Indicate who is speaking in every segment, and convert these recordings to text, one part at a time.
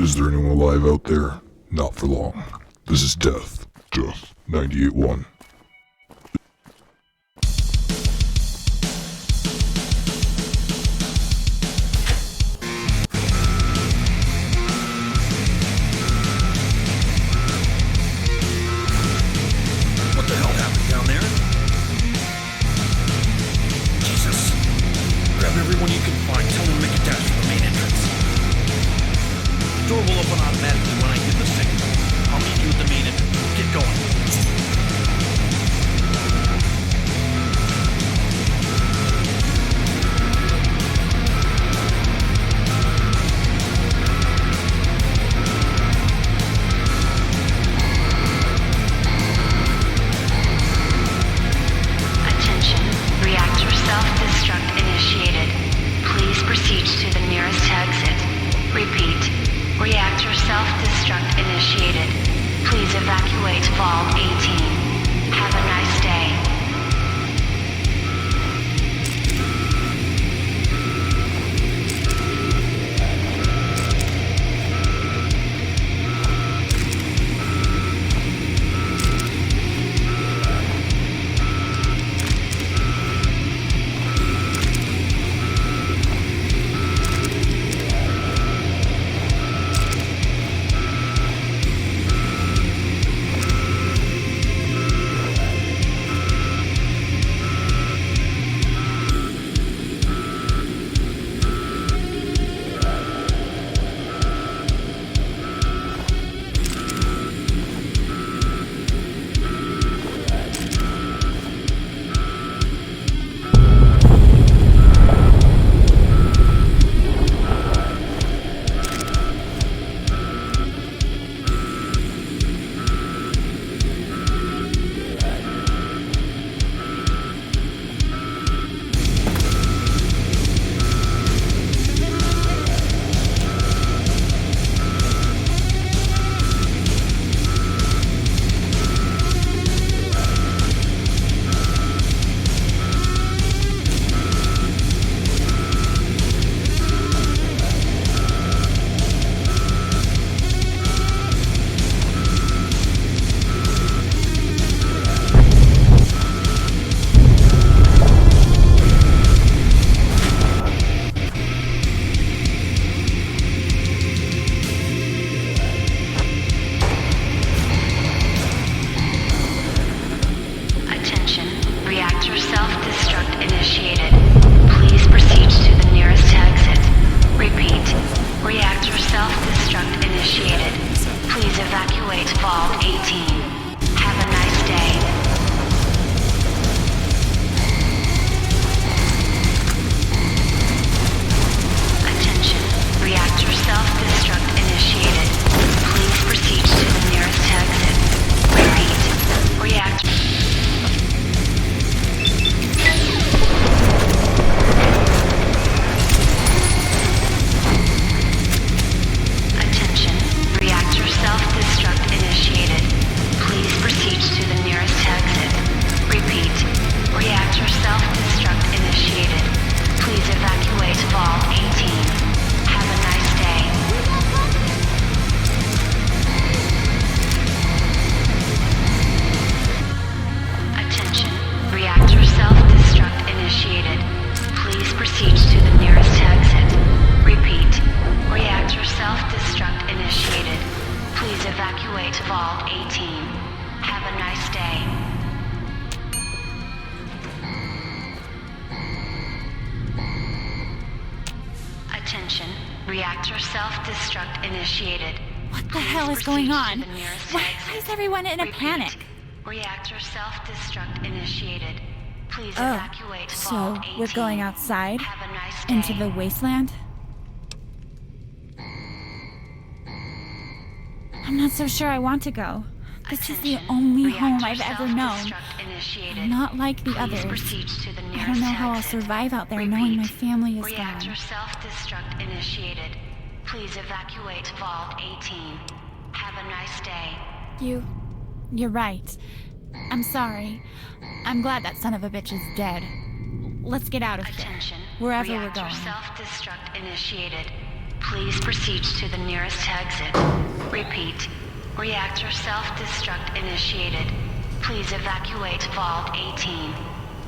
Speaker 1: Is there anyone alive out there? Not for long. This is Death. Death 98-1.
Speaker 2: What the hell happened down there? Jesus. Grab everyone you can find. Tell them to make a dash for the main entrance. Door will open automatically when I give the signal. I'll meet you at the main entrance. Get going.
Speaker 3: Attention, reactor self-destruct initiated. Please proceed to the nearest exit. Repeat, reactor self-destruct initiated. Please evacuate Vault 18. Have a nice day. Attention, reactor self-destruct initiated. Please proceed to the nearest exit. Repeat, reactor self-destruct initiated. Please evacuate Vault 18. Have a nice day. Attention, reactor self-destruct initiated. Please proceed to the nearest exit. Repeat, reactor... Attention, reactor self-destruct initiated. Please proceed to the nearest exit. Repeat, reactor self-destruct initiated. Please evacuate Vault 18. Have a nice day. Attention, reactor self-destruct initiated. Please proceed to the nearest exit. Repeat, reactor self-destruct initiated. Please evacuate Vault 18. Have a nice day. Attention, reactor self-destruct initiated.
Speaker 4: What the
Speaker 3: Please
Speaker 4: hell is
Speaker 3: proceed
Speaker 4: going
Speaker 3: to
Speaker 4: on?
Speaker 3: the nearest
Speaker 4: Why
Speaker 3: exit.
Speaker 4: is everyone in a
Speaker 3: Repeat,
Speaker 4: panic?
Speaker 3: Reactor self-destruct initiated. Please
Speaker 4: Oh,
Speaker 3: evacuate
Speaker 4: so
Speaker 3: Vault 18.
Speaker 4: we're going outside?
Speaker 3: Have a nice day.
Speaker 4: Into the wasteland? I'm not so sure I want to go. This is the
Speaker 3: Attention,
Speaker 4: only home
Speaker 3: reactor
Speaker 4: I've ever known.
Speaker 3: self-destruct initiated.
Speaker 4: I'm not like the
Speaker 3: Please
Speaker 4: others.
Speaker 3: proceed to the
Speaker 4: I
Speaker 3: nearest
Speaker 4: don't know how I'll
Speaker 3: exit.
Speaker 4: survive out there
Speaker 3: Repeat,
Speaker 4: knowing my family is
Speaker 3: reactor
Speaker 4: gone.
Speaker 3: self-destruct initiated. Please evacuate Vault 18. Have a nice day.
Speaker 4: You're right. I'm sorry. I'm glad that son of a bitch is dead. Let's get out of here.
Speaker 3: Attention.
Speaker 4: Wherever we're
Speaker 3: Reactor
Speaker 4: going.
Speaker 3: self-destruct initiated. Please proceed to the nearest exit. Repeat. Reactor self-destruct initiated. Please evacuate Vault 18.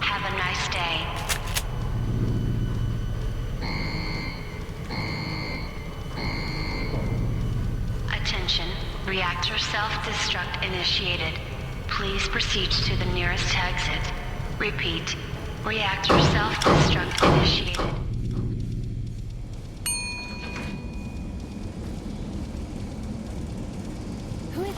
Speaker 3: Have a nice day. Attention. Reactor self-destruct initiated. Please proceed to the nearest exit. Repeat. Reactor self-destruct initiated.
Speaker 4: Who is...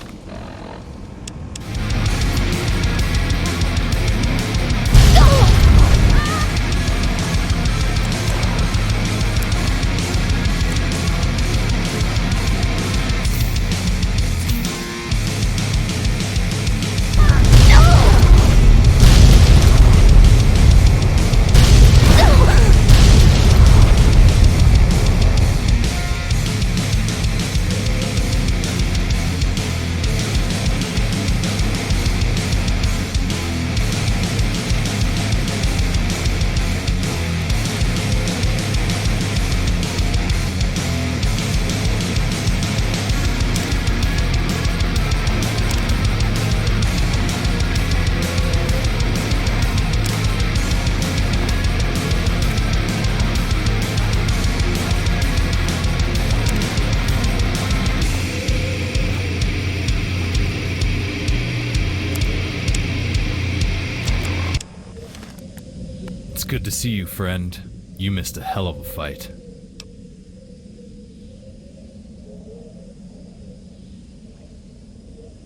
Speaker 5: It's good to see you, friend. You missed a hell of a fight.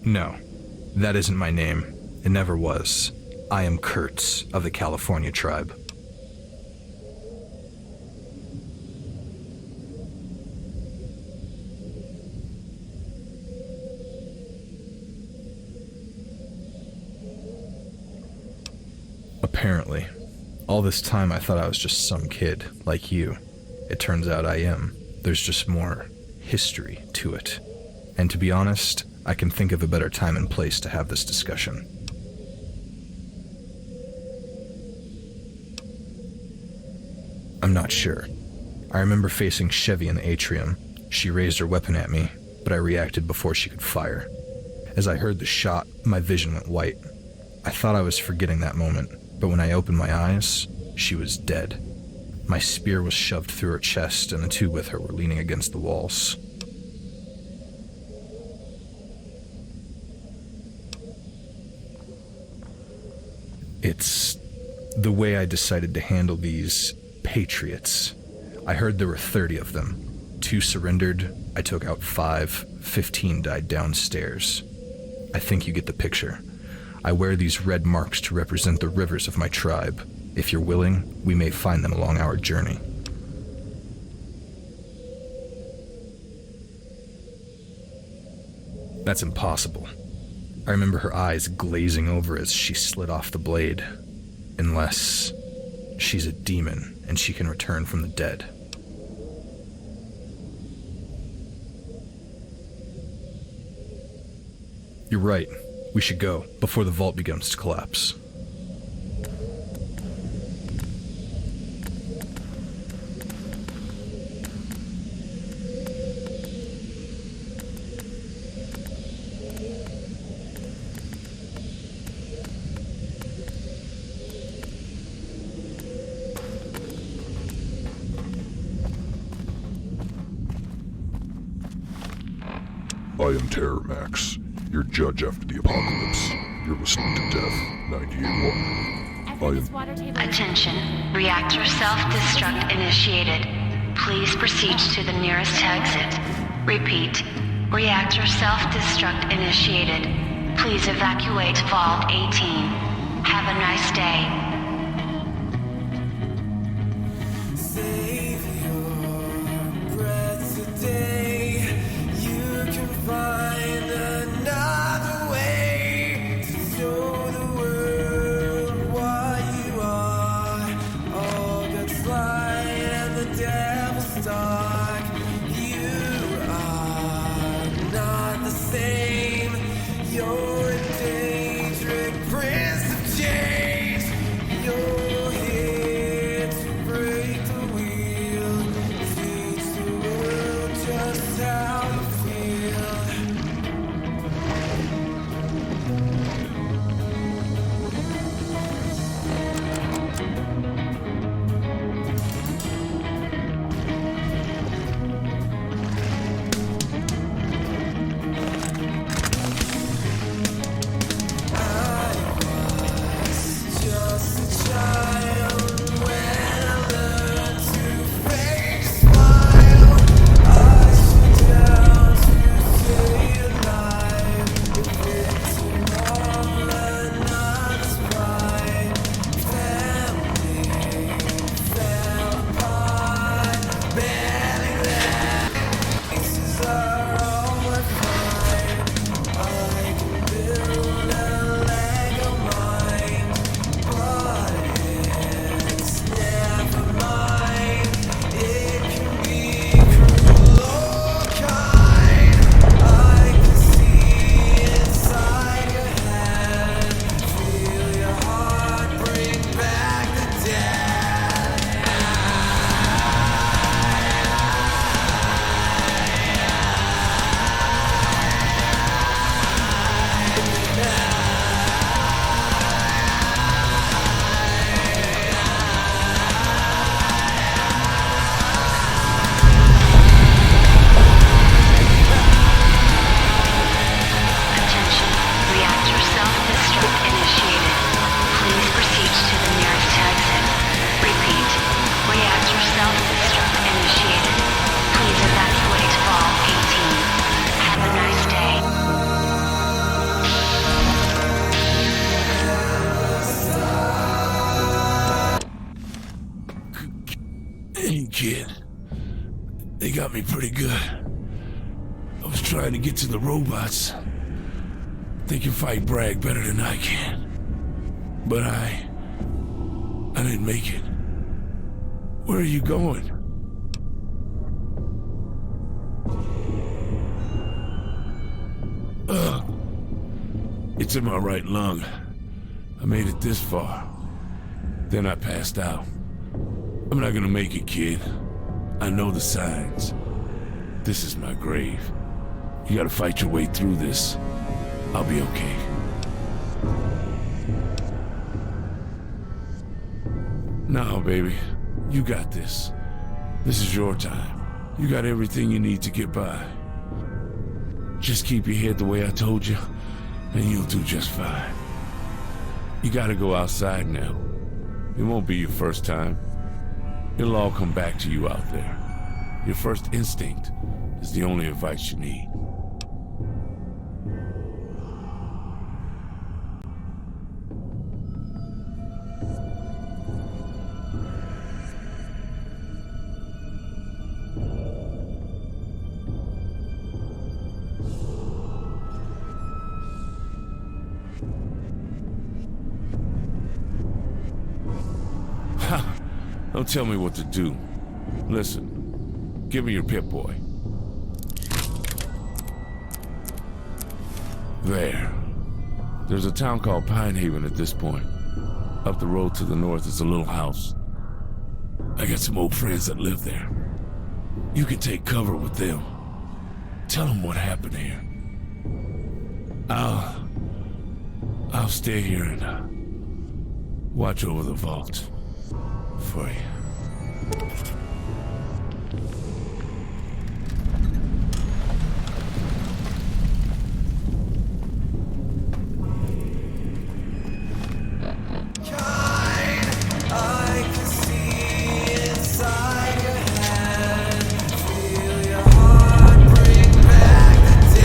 Speaker 5: No, that isn't my name. It never was. I am Kurtz of the California tribe. Apparently. All this time I thought I was just some kid, like you. It turns out I am. There's just more history to it. And to be honest, I can think of a better time and place to have this discussion. I'm not sure. I remember facing Chevy in the atrium. She raised her weapon at me, but I reacted before she could fire. As I heard the shot, my vision went white. I thought I was forgetting that moment, but when I opened my eyes, she was dead. My spear was shoved through her chest, and the two with her were leaning against the walls. It's the way I decided to handle these patriots. I heard there were 30 of them. 2 surrendered, I took out 5, 15 died downstairs. I think you get the picture. I wear these red marks to represent the rivers of my tribe. If you're willing, we may find them along our journey. That's impossible. I remember her eyes glazing over as she slid off the blade. Unless she's a demon and she can return from the dead. You're right. We should go, before the vault begins to collapse.
Speaker 1: I am Terror Max, your judge after the apocalypse. You're listening to Death 98.1.
Speaker 4: After this water table...
Speaker 3: Attention. Reactor self-destruct initiated. Please proceed to the nearest exit. Repeat. Reactor self-destruct initiated. Please evacuate Vault 18. Have a nice day.
Speaker 6: Save your breath today. You can find another way to show the world what you are. All that's light and the devil's dark. You are not the same. You're a Daedric prince of change.
Speaker 2: Hey, kid. They got me pretty good. I was trying to get to the robots. They can fight Bragg better than I can. But I didn't make it. Where are you going? It's in my right lung. I made it this far. Then I passed out. I'm not gonna make it, kid. I know the signs. This is my grave. You gotta fight your way through this. I'll be okay. No, baby. You got this. This is your time. You got everything you need to get by. Just keep your head the way I told you, and you'll do just fine. You gotta go outside now. It won't be your first time. It'll all come back to you out there. Your first instinct is the only advice you need. Don't tell me what to do. Listen, give me your Pip-Boy. There. There's a town called Pine Haven at this point. Up the road to the north is a little house. I got some old friends that live there. You can take cover with them. Tell them what happened here. I'll stay here and watch over the vault for you.
Speaker 6: I can see inside your head. Feel your heart bring back the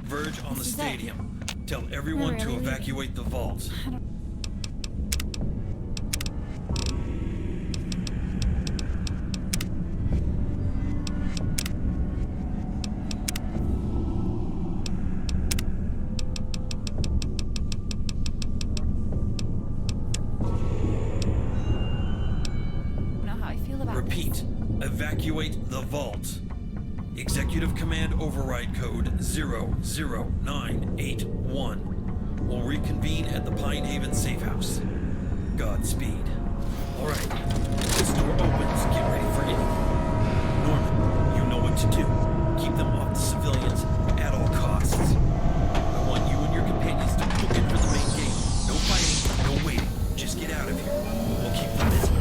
Speaker 2: Verge on the
Speaker 4: This is it.
Speaker 2: stadium. Tell everyone to
Speaker 4: really?
Speaker 2: evacuate the vault.
Speaker 4: I don't know how I feel about
Speaker 2: Repeat, evacuate the vault. Executive Command Override Code 00981. We'll reconvene at the Pine Haven Safe House. Godspeed. All right, this door opens. Get ready for anything. Norman, you know what to do. Keep them off the civilians at all costs. I want you and your companions to book it for the main gate. No fighting, no waiting. Just get out of here. We'll keep them busy.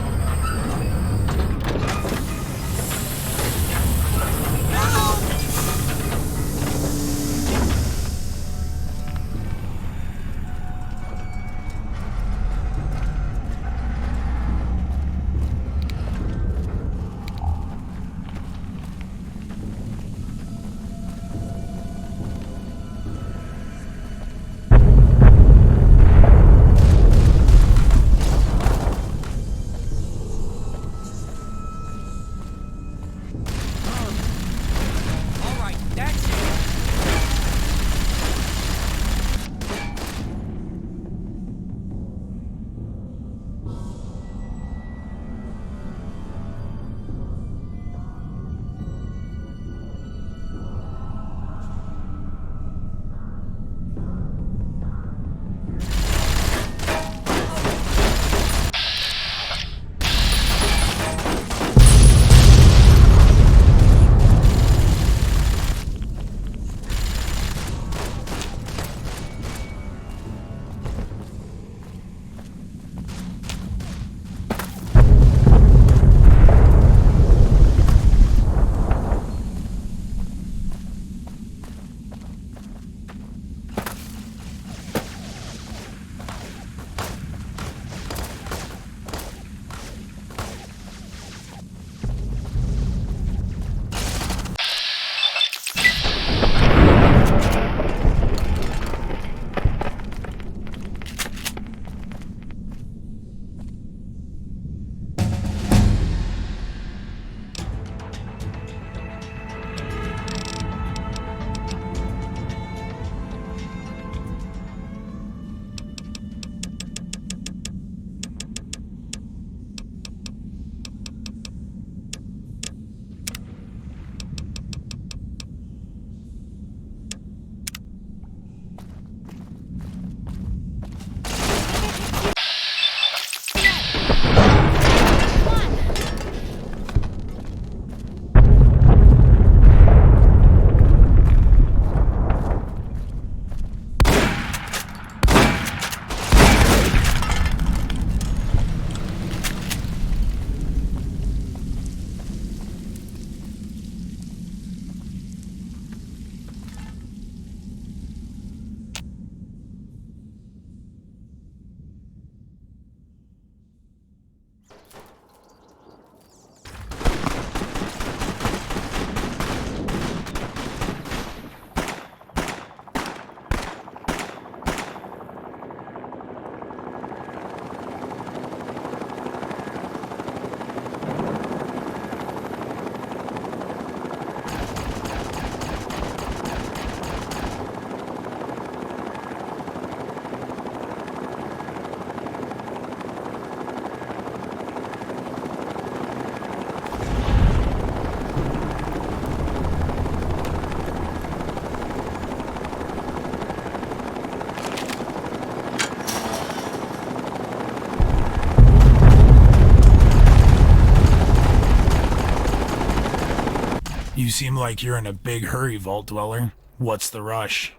Speaker 7: You seem like you're in a big hurry, Vault Dweller. What's the rush?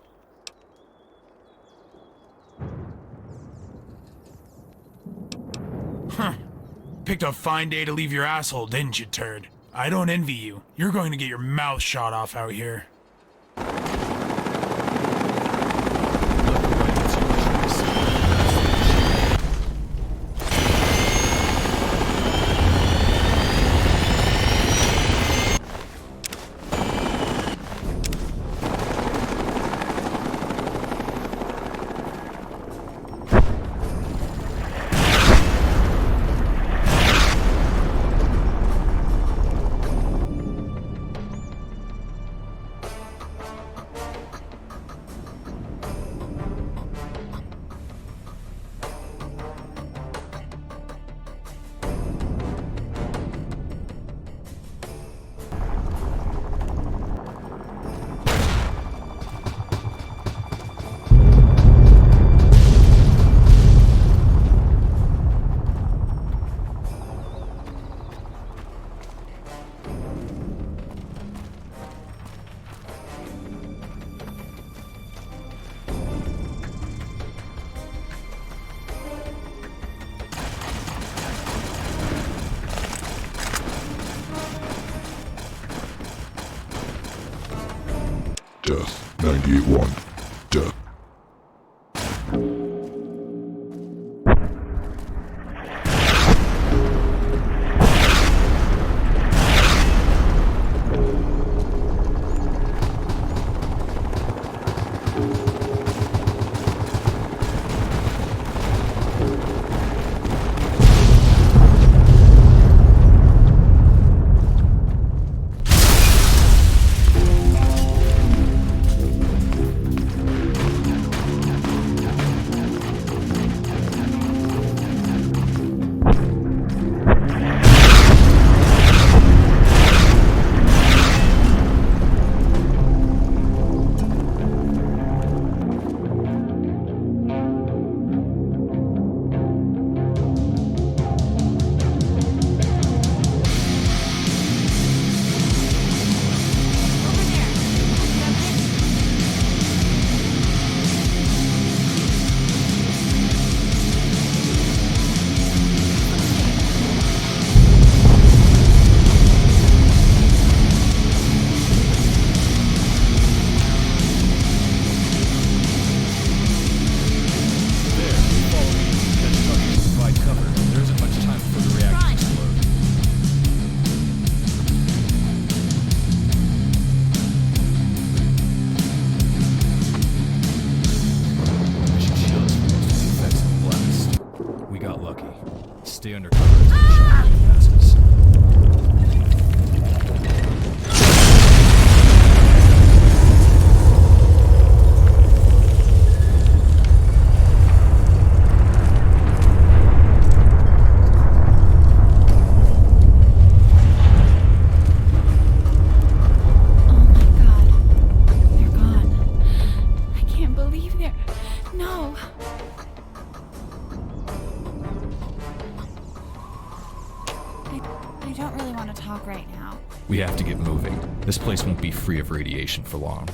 Speaker 7: Huh. Picked a fine day to leave your asshole, didn't you, turd? I don't envy you. You're going to get your mouth shot off out here.
Speaker 1: Death, 98-1. Death.
Speaker 5: Stay under cover until the shock wave passes.
Speaker 4: Oh my god. They're gone. I can't believe they're. No. I don't really want to talk right now.
Speaker 5: We have to get moving. This place won't be free of radiation for long.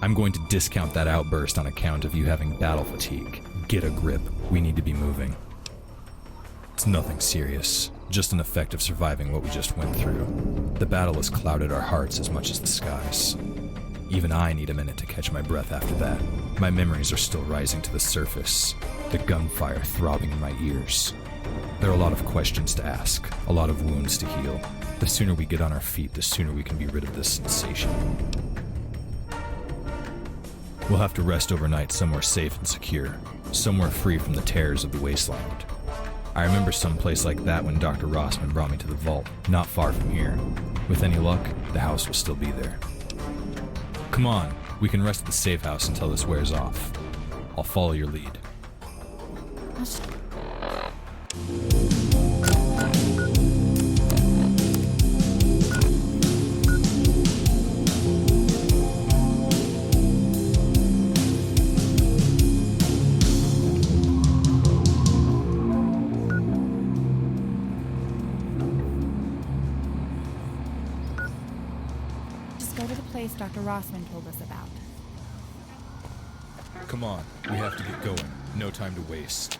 Speaker 5: I'm going to discount that outburst on account of you having battle fatigue. Get a grip. We need to be moving. It's nothing serious, just an effect of surviving what we just went through. The battle has clouded our hearts as much as the skies. Even I need a minute to catch my breath after that. My memories are still rising to the surface, the gunfire throbbing in my ears. There are a lot of questions to ask, a lot of wounds to heal. The sooner we get on our feet, the sooner we can be rid of this sensation. We'll have to rest overnight somewhere safe and secure, somewhere free from the terrors of the wasteland. I remember some place like that when Dr. Rossman brought me to the vault, not far from here. With any luck, the house will still be there. Come on, we can rest at the safe house until this wears off. I'll follow your lead.
Speaker 4: place Dr. Rossman told us about.
Speaker 5: Come on, we have to get going. No time to waste.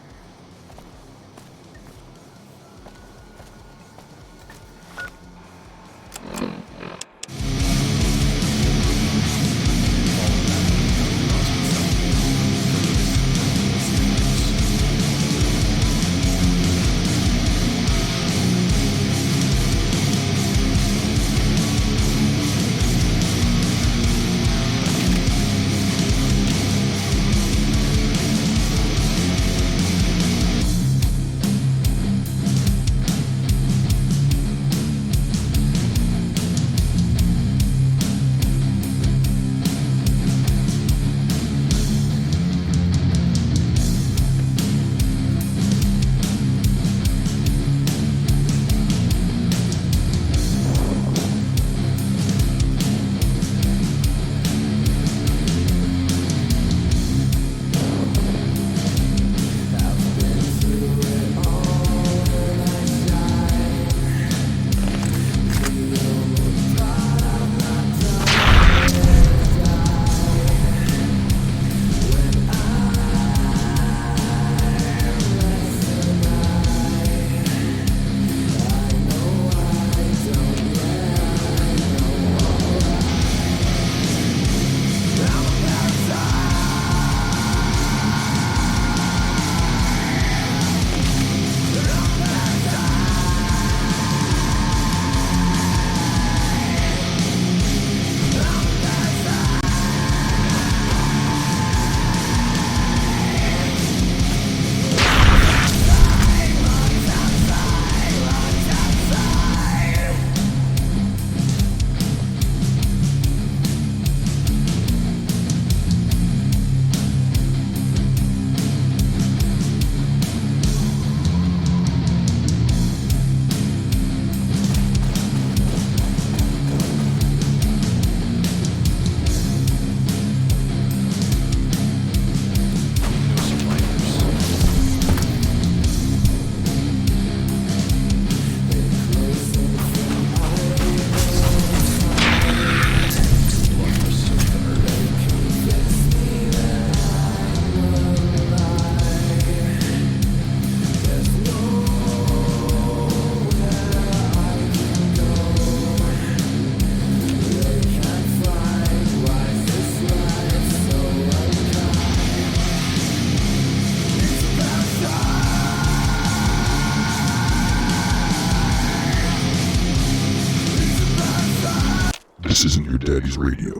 Speaker 1: This isn't your daddy's radio,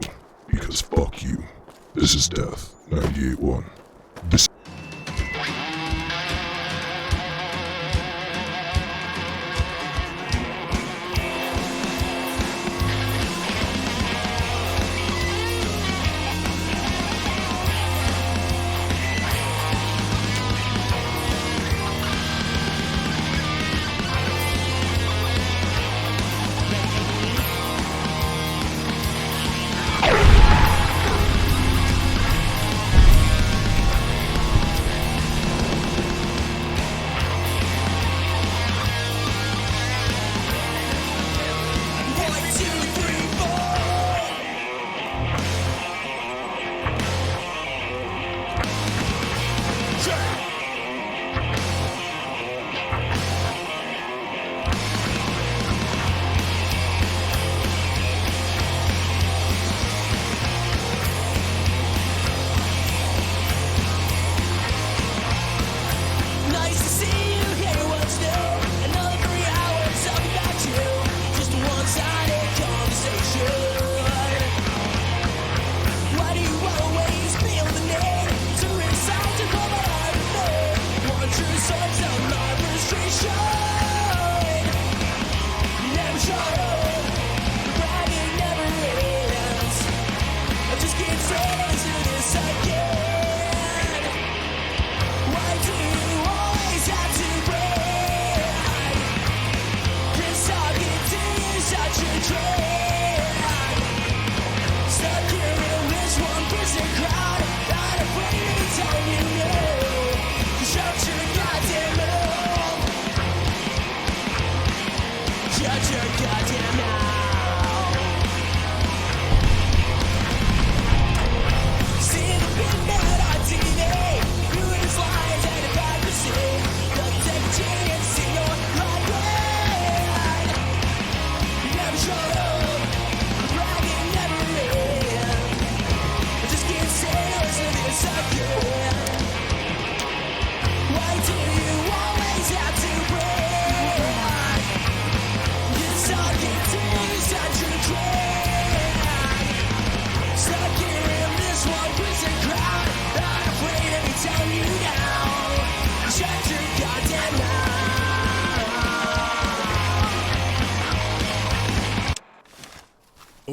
Speaker 1: because fuck you. This is Death, 98.1. This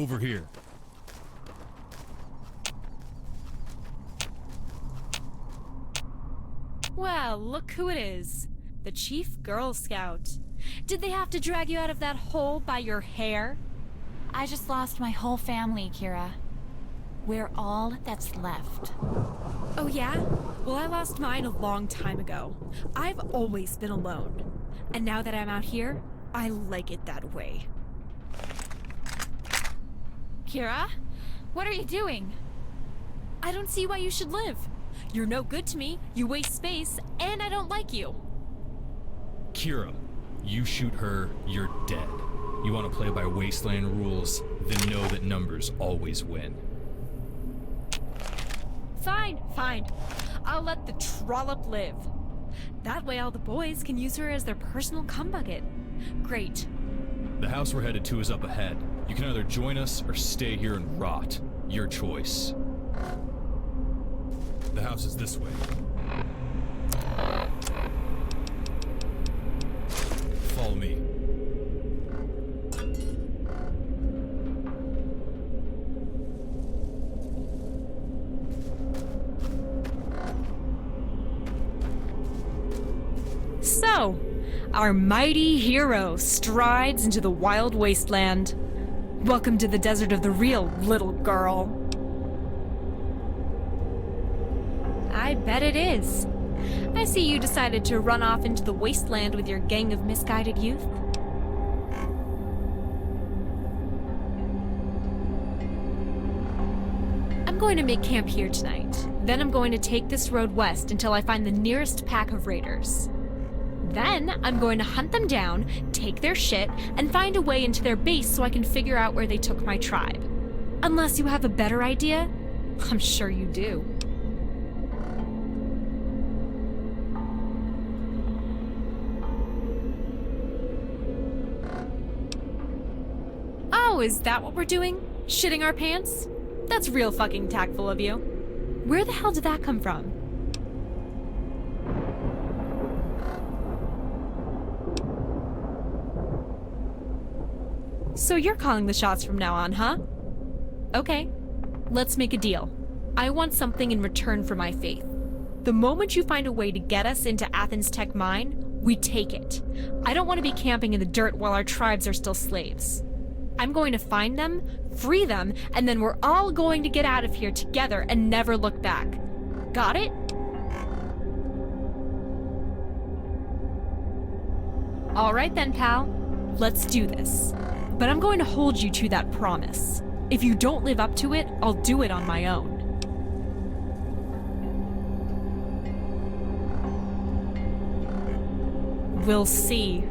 Speaker 8: Over here.
Speaker 9: Well, look who it is. The Chief Girl Scout. Did they have to drag you out of that hole by your hair?
Speaker 4: I just lost my whole family, Kira. We're all that's left.
Speaker 9: Oh yeah? Well, I lost mine a long time ago. I've always been alone. And now that I'm out here, I like it that way.
Speaker 4: Kira? What are you doing?
Speaker 9: I don't see why you should live. You're no good to me, you waste space, and I don't like you.
Speaker 8: Kira, you shoot her, you're dead. You want to play by wasteland rules, then know that numbers always win.
Speaker 9: Fine. I'll let the trollop live. That way all the boys can use her as their personal cum bucket. Great.
Speaker 8: The house we're headed to is up ahead. You can either join us or stay here and rot. Your choice. The house is this way. Follow me.
Speaker 9: So, our mighty hero strides into the wild wasteland. Welcome to the desert of the real, little girl. I bet it is. I see you decided to run off into the wasteland with your gang of misguided youth. I'm going to make camp here tonight. Then I'm going to take this road west until I find the nearest pack of raiders. Then I'm going to hunt them down, take their shit, and find a way into their base so I can figure out where they took my tribe. Unless you have a better idea? I'm sure you do. Oh, is that what we're doing? Shitting our pants? That's real fucking tactful of you. Where the hell did that come from? So you're calling the shots from now on, huh? Okay, let's make a deal. I want something in return for my faith. The moment you find a way to get us into Athens Tech Mine, we take it. I don't want to be camping in the dirt while our tribes are still slaves. I'm going to find them, free them, and then we're all going to get out of here together and never look back. Got it? All right then, pal. Let's do this. But I'm going to hold you to that promise. If you don't live up to it, I'll do it on my own. We'll see.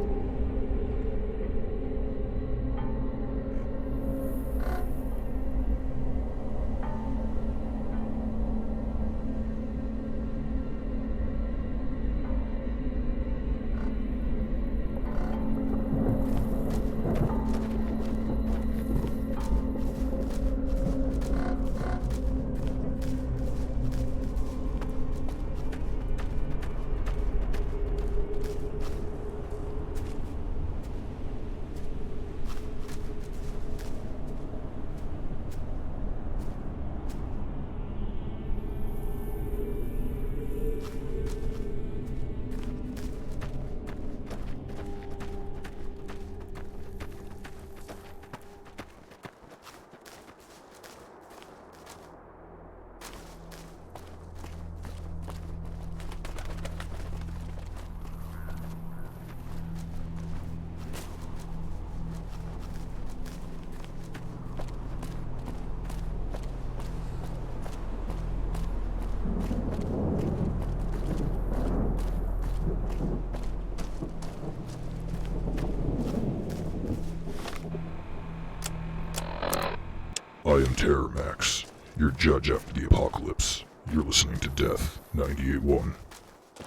Speaker 1: I am Terramax, your judge after the apocalypse. You're listening to Death 98.1.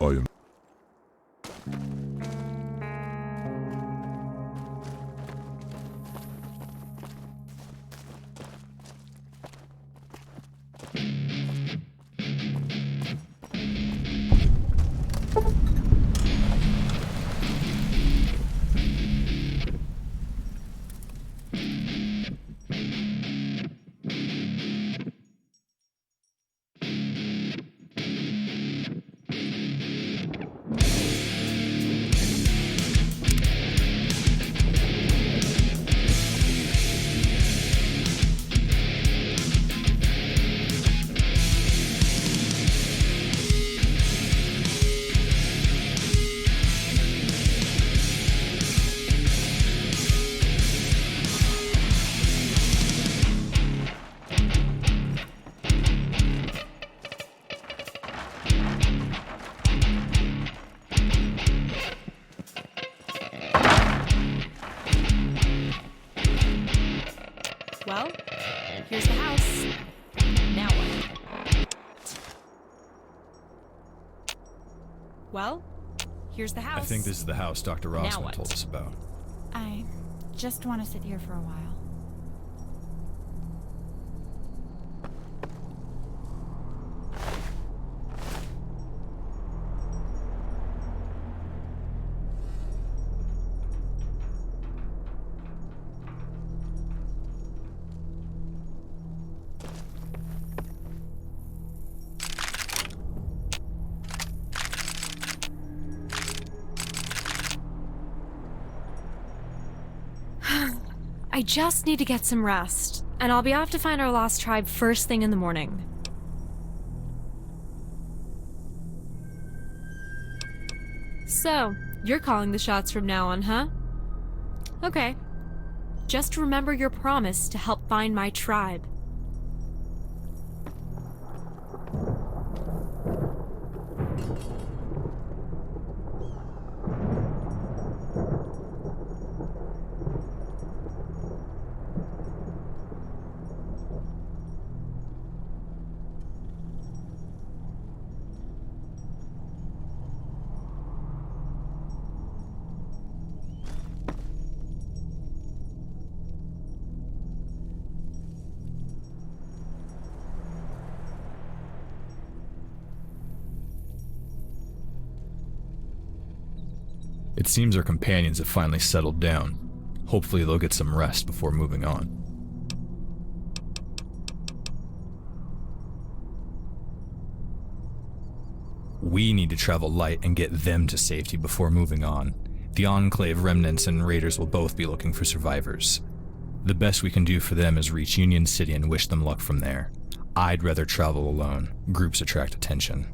Speaker 1: I am...
Speaker 9: Here's the house.
Speaker 8: I think this is the house Dr. Rossman
Speaker 9: what?
Speaker 8: told us about.
Speaker 4: I just want to sit here for a while.
Speaker 9: I just need to get some rest, and I'll be off to find our lost tribe first thing in the morning. So, you're calling the shots from now on, huh? Okay. Just remember your promise to help find my tribe.
Speaker 5: It seems our companions have finally settled down. Hopefully they'll get some rest before moving on. We need to travel light and get them to safety before moving on. The Enclave remnants and raiders will both be looking for survivors. The best we can do for them is reach Union City and wish them luck from there. I'd rather travel alone. Groups attract attention.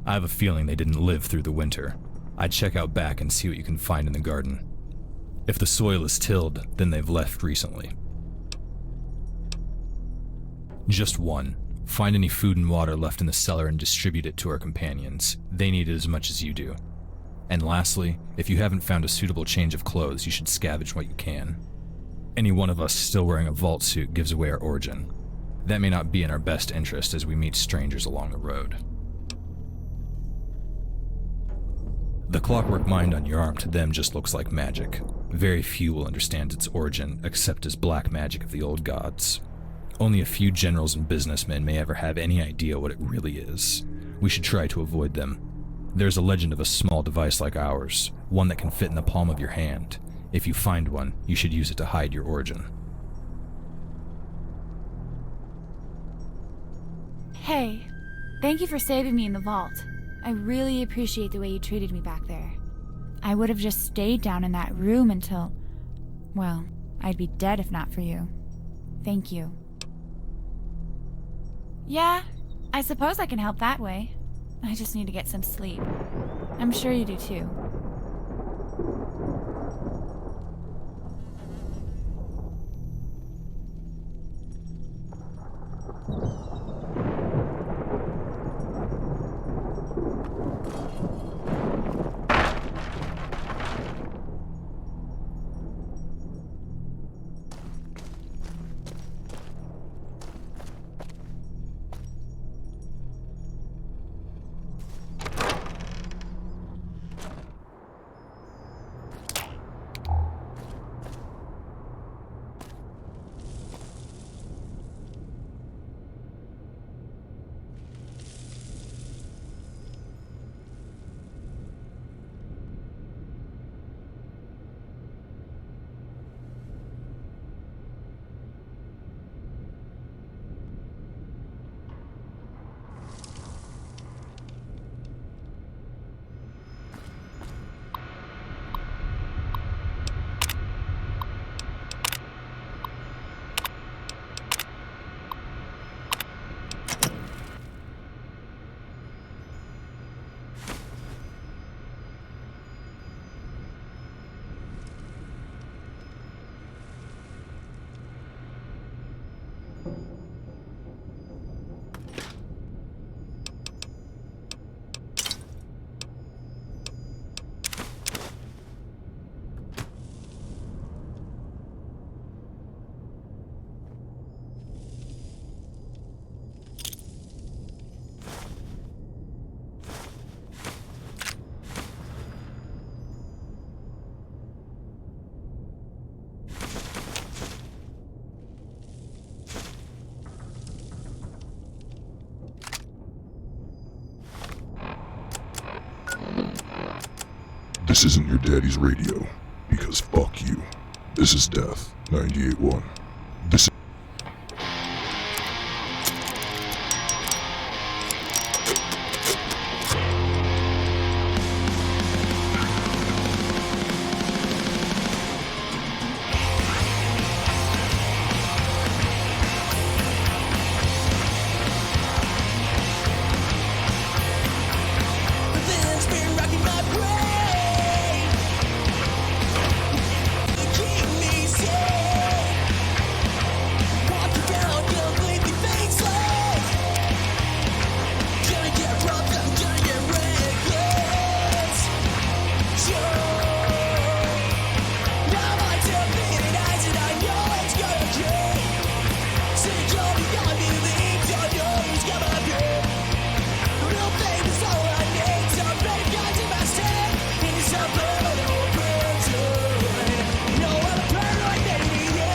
Speaker 5: I have a feeling they didn't live through the winter. I'd check out back and see what you can find in the garden. If the soil is tilled, then they've left recently. Just one. Find any food and water left in the cellar and distribute it to our companions. They need it as much as you do. And lastly, if you haven't found a suitable change of clothes, you should scavenge what you can. Any one of us still wearing a vault suit gives away our origin. That may not be in our best interest as we meet strangers along the road. The clockwork mind on your arm to them just looks like magic. Very few will understand its origin except as black magic of the old gods. Only a few generals and businessmen may ever have any idea what it really is. We should try to avoid them. There's a legend of a small device like ours, one that can fit in the palm of your hand. If you find one, you should use it to hide your origin.
Speaker 4: Hey, thank you for saving me in the vault. I really appreciate the way you treated me back there. I would have just stayed down in that room until... well, I'd be dead if not for you. Thank you. Yeah, I suppose I can help that way. I just need to get some sleep. I'm sure you do too.
Speaker 1: This isn't your daddy's radio, because fuck you. This is Death 98.1. This
Speaker 6: Things been rocking my brain. They keep me safe. Walking down completely faceless. Gonna get robbed, I'm gonna get reckless. Now my defeated eyes and I know it's gonna change. Say you're beyond belief, don't know who's gonna be. Real fame is all I need. Some better guys in my stead. In this subliminal prison. No, I'm a paranoid baby, yeah.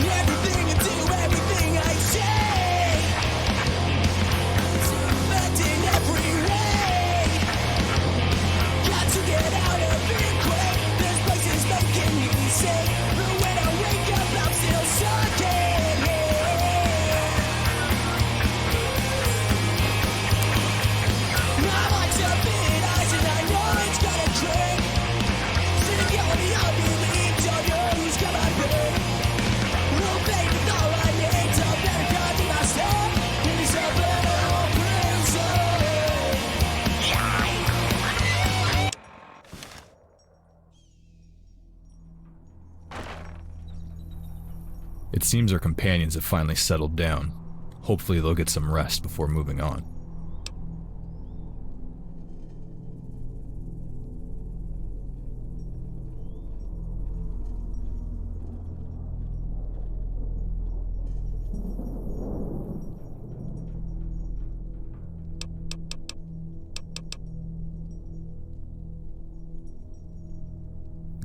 Speaker 6: Everything I do, everything I say, it's affecting every way. Got to get out of here quick. This place is making me sick. But when I wake up, I'm still sucking. My mind's up in eyes and I know it's gonna drink. Sitting on the unbelief, don't know who's gonna bring. Real fake with all I need. So better come to myself in this subliminal prison.
Speaker 5: It seems our companions have finally settled down. Hopefully they'll get some rest before moving on.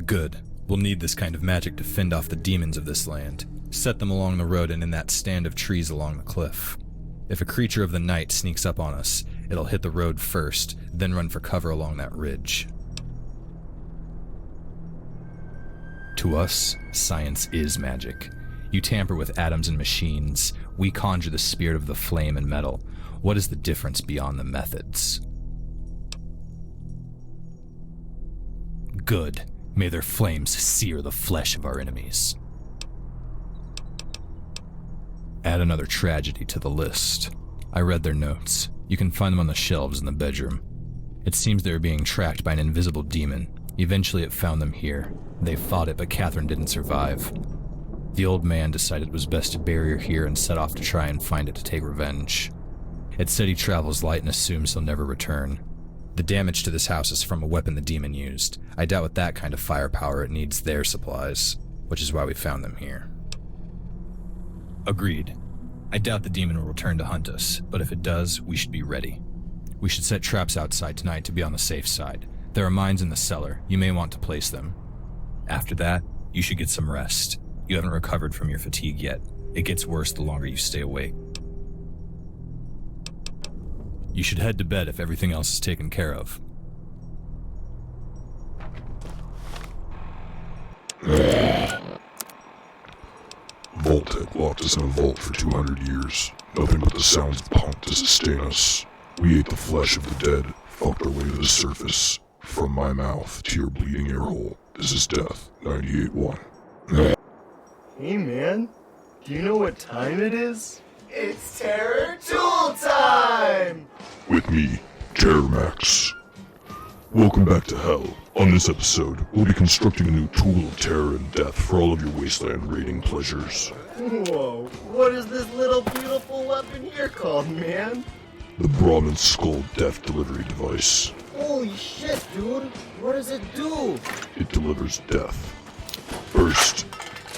Speaker 5: Good. We'll need this kind of magic to fend off the demons of this land. Set them along the road and in that stand of trees along the cliff. If a creature of the night sneaks up on us, it'll hit the road first, then run for cover along that ridge. To us, science is magic. You tamper with atoms and machines. We conjure the spirit of the flame and metal. What is the difference beyond the methods? Good. May their flames sear the flesh of our enemies. Add another tragedy to the list. I read their notes. You can find them on the shelves in the bedroom. It seems they were being tracked by an invisible demon. Eventually it found them here. They fought it, but Catherine didn't survive. The old man decided it was best to bury her here and set off to try and find it to take revenge. It said he travels light and assumes he'll never return. The damage to this house is from a weapon the demon used. I doubt with that kind of firepower it needs their supplies, which is why we found them here. Agreed. I doubt the demon will return to hunt us, but if it does, we should be ready. We should set traps outside tonight to be on the safe side. There are mines in the cellar. You may want to place them. After that, you should get some rest. You haven't recovered from your fatigue yet. It gets worse the longer you stay awake. You should head to bed if everything else is taken care of.
Speaker 1: Vault-Tec locked us in a vault for 200 years. Nothing but the sounds of punk to sustain us. We ate the flesh of the dead, fucked our way to the surface. From my mouth to your bleeding ear hole. This is Death 98.1.
Speaker 10: Hey man, do you know what time it is? It's Terror Tool Time!
Speaker 1: With me, Terramax. Welcome back to Hell. On this episode, we'll be constructing a new tool of terror and death for all of your wasteland raiding pleasures.
Speaker 10: Whoa, what is this little beautiful weapon here called, man?
Speaker 1: The Brahmin Skull Death Delivery Device.
Speaker 10: Holy shit, dude! What does it do?
Speaker 1: It delivers death. First,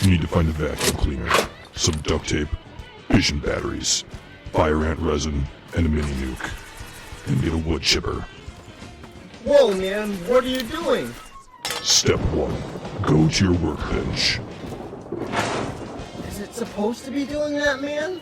Speaker 1: you need to find a vacuum cleaner, some duct tape, fission batteries, fire ant resin, and a mini nuke. And get a wood chipper.
Speaker 10: Whoa, man, what are you doing?
Speaker 1: Step 1. Go to your workbench.
Speaker 10: Is it supposed to be doing that, man?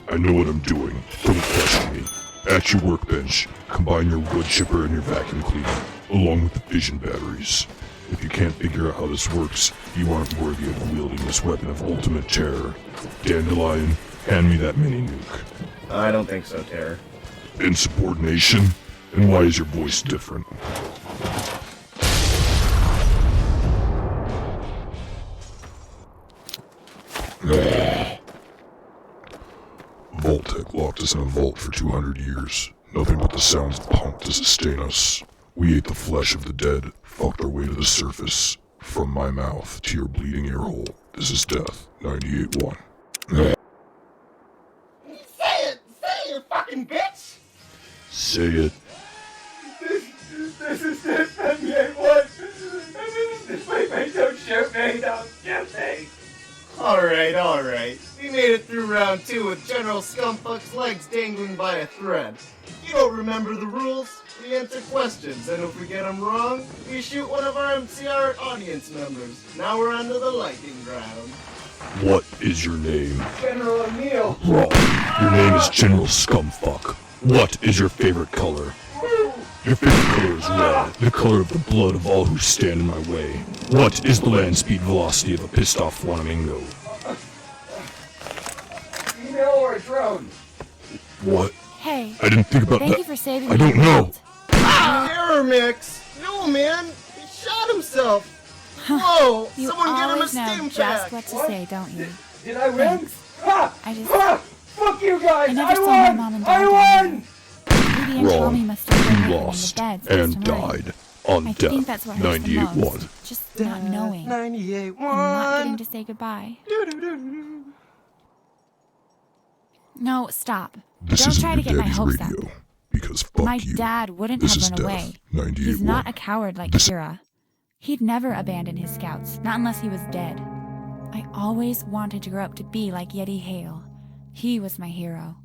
Speaker 1: I know what I'm doing. Don't question me. At your workbench, combine your wood chipper and your vacuum cleaner, along with the fission batteries. If you can't figure out how this works, you aren't worthy of wielding this weapon of ultimate terror. Dandelion, hand me that mini nuke.
Speaker 10: I don't think so, Terror.
Speaker 1: Insubordination? And why is your voice different? Vault-Tec locked us in a vault for 200 years. Nothing but the sounds of punk to sustain us. We ate the flesh of the dead, fucked our way to the surface. From my mouth to your bleeding ear hole. This is Death, 98-1.
Speaker 10: Say it! Say it, you fucking bitch!
Speaker 1: Say it.
Speaker 10: This is Death, 98-1. Wait, don't shoot me, don't shoot me! Alright. We made it through round 2 with General Scumfuck's legs dangling by a thread. You don't remember the rules? We answer questions, and if we get them wrong, we shoot one of our MCR audience members. Now we're onto the lightning round.
Speaker 1: What is your name?
Speaker 10: General O'Neill!
Speaker 1: Wrong. Your name is General Scumfuck. What is your favorite color? Your favorite color is red, the color of the blood of all who stand in my way. What is the land speed velocity of a pissed off flamingo?
Speaker 10: Email or a drone?
Speaker 1: What?
Speaker 4: Hey,
Speaker 1: I didn't think about
Speaker 4: thank
Speaker 1: that.
Speaker 4: you for saving
Speaker 1: I
Speaker 4: me.
Speaker 1: don't know.
Speaker 10: Error mix! No, man! He shot himself! Whoa!
Speaker 4: You
Speaker 10: Someone get him a
Speaker 4: always know
Speaker 10: stim
Speaker 4: just
Speaker 10: pack!
Speaker 4: what to say, don't you?
Speaker 10: Did I win?
Speaker 4: Thanks.
Speaker 10: Ha!
Speaker 4: I just...
Speaker 10: Ha! Fuck you guys!
Speaker 4: I never saw
Speaker 10: won!
Speaker 4: my mom and dad
Speaker 10: I
Speaker 4: die.
Speaker 10: won!
Speaker 4: Rudy and Tommy
Speaker 1: Wrong.
Speaker 4: must have been
Speaker 1: You
Speaker 4: living in the
Speaker 1: lost
Speaker 4: bed
Speaker 1: and
Speaker 4: since tonight.
Speaker 1: died on
Speaker 4: I
Speaker 1: Death,
Speaker 4: think that's what hurts the
Speaker 1: 98-1.
Speaker 4: most. Just not knowing.
Speaker 10: 98-1!
Speaker 4: And not getting to say goodbye. No, stop.
Speaker 1: This
Speaker 4: Don't
Speaker 1: isn't
Speaker 4: try to
Speaker 1: your
Speaker 4: get my
Speaker 1: daddy's
Speaker 4: hopes up.
Speaker 1: radio, because fuck
Speaker 4: My
Speaker 1: you.
Speaker 4: dad wouldn't
Speaker 1: This
Speaker 4: have
Speaker 1: is
Speaker 4: run
Speaker 1: Death,
Speaker 4: away.
Speaker 1: 98-1.
Speaker 4: He's not a coward like
Speaker 1: This-
Speaker 4: Kira. He'd never abandon his scouts, not unless he was dead. I always wanted to grow up to be like Yeti Hale. He was my hero.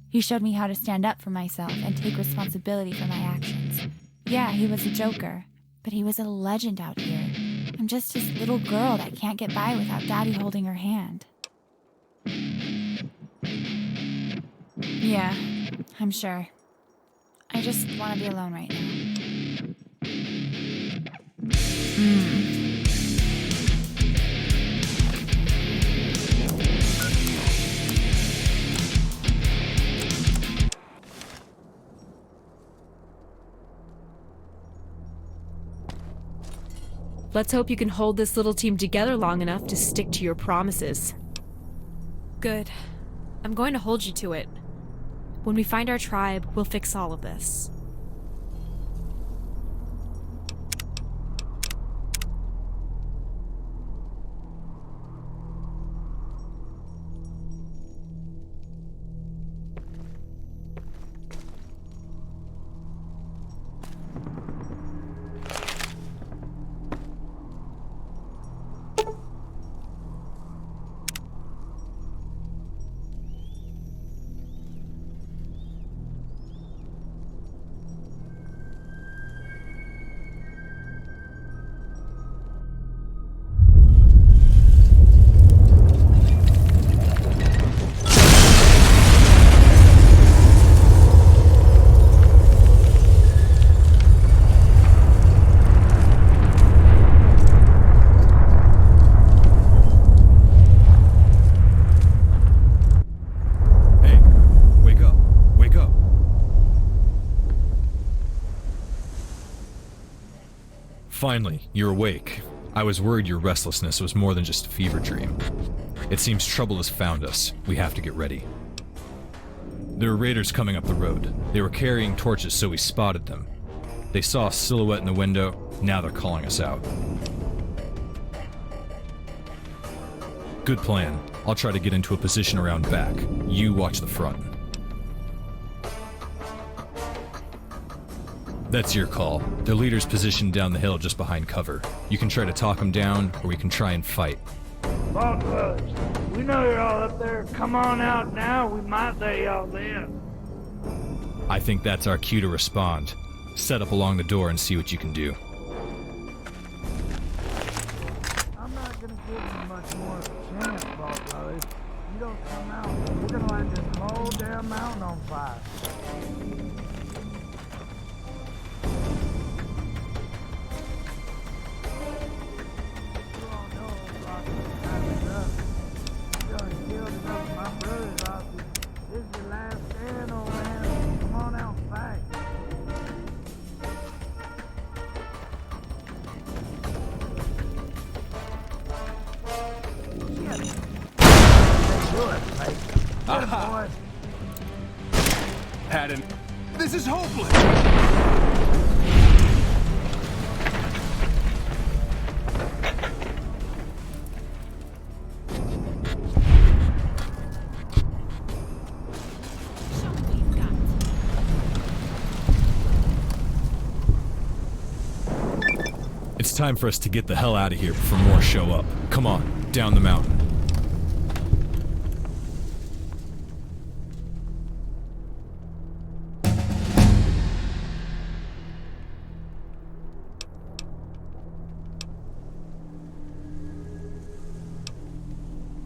Speaker 4: He showed me how to stand up for myself and take responsibility for my actions. Yeah, he was a joker, but he was a legend out here. I'm just this little girl that can't get by without Daddy holding her hand. Yeah, I'm sure. I just want to be alone right now.
Speaker 9: Let's hope you can hold this little team together long enough to stick to your promises. Good. I'm going to hold you to it. When we find our tribe, we'll fix all of this.
Speaker 8: Hey, wake up. Wake up. Finally, you're awake. I was worried your restlessness was more than just a fever dream. It seems trouble has found us. We have to get ready. There were raiders coming up the road. They were carrying torches, so we spotted them. They saw a silhouette in the window. Now they're calling us out. Good plan. I'll try to get into a position around back. You watch the front. That's your call. Their leader's positioned down the hill just behind cover. You can try to talk them down, or we can try and fight.
Speaker 11: Vault Dwellers, we know you're all up there. Come on out now. We might let y'all live.
Speaker 8: I think that's our cue to respond. Set up along the door and see what you can do.
Speaker 11: I'm not gonna give you much more of a chance, Vault Dwellers. You don't come out, we're gonna light this whole damn mountain on fire. You all know, Rocky, kind of enough. You done killed enough of my brothers, Rocky. This is your last stand, old man. Come on out and fight.
Speaker 12: Aha! Haddon, this is hopeless!
Speaker 8: It's time for us to get the hell out of here before more show up. Come on, down the mountain.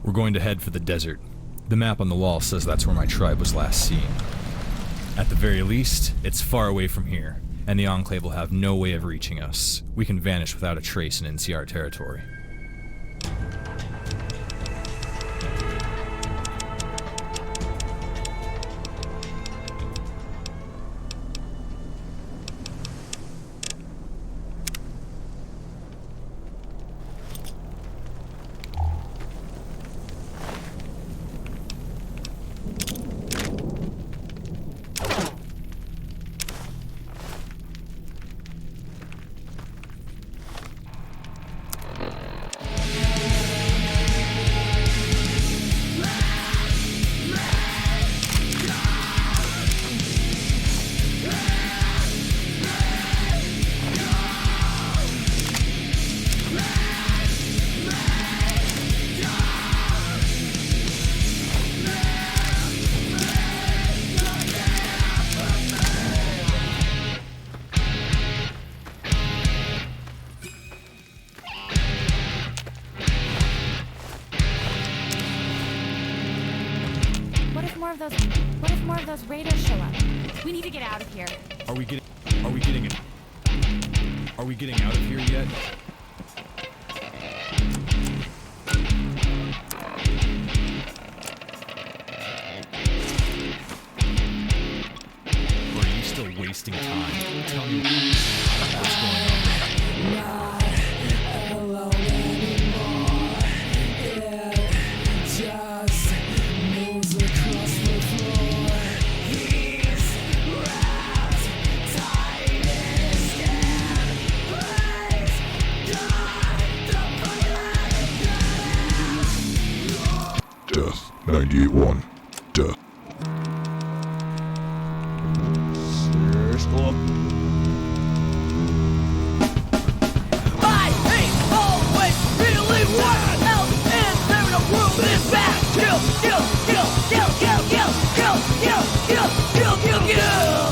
Speaker 8: We're going to head for the desert. The map on the wall says that's where my tribe was last seen. At the very least, it's far away from here, and the Enclave will have no way of reaching us. We can vanish without a trace in NCR territory.
Speaker 4: What if more of those raiders show up? We need to get out of here.
Speaker 8: Are we getting out of here yet? Or are you still wasting time? Tell me what's going on.
Speaker 1: Death, 98-1. Death.
Speaker 6: I ain't always really what else is there in the world is bad. Kill, kill, kill, kill, kill, kill, kill, kill, kill, kill, kill, kill.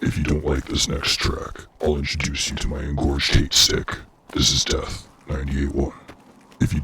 Speaker 1: If you don't like this next track, I'll introduce you to my engorged hate stick. This is Death, 98-1. If you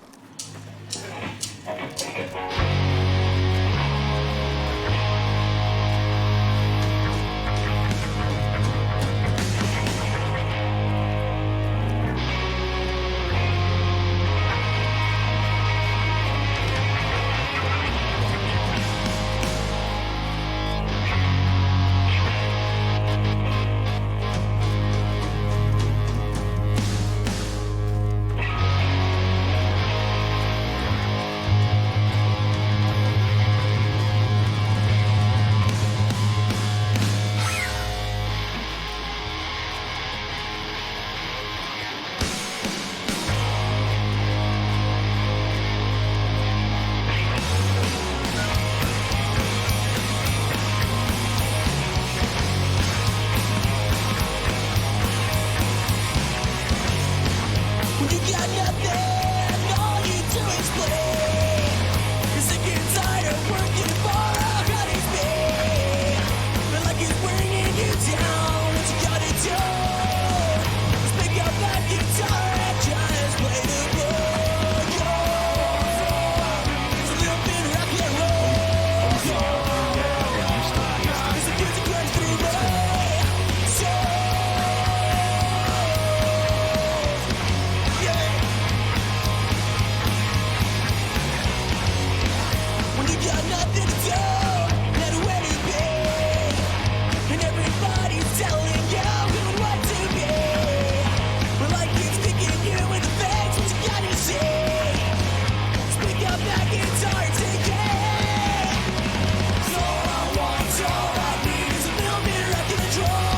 Speaker 6: got nothing to do, nowhere to be. And everybody's telling you what to be. But life keeps kicking you in the face, what you gotta see. Speak up, that it's hard to get. So I want, all I need is a little bit of control.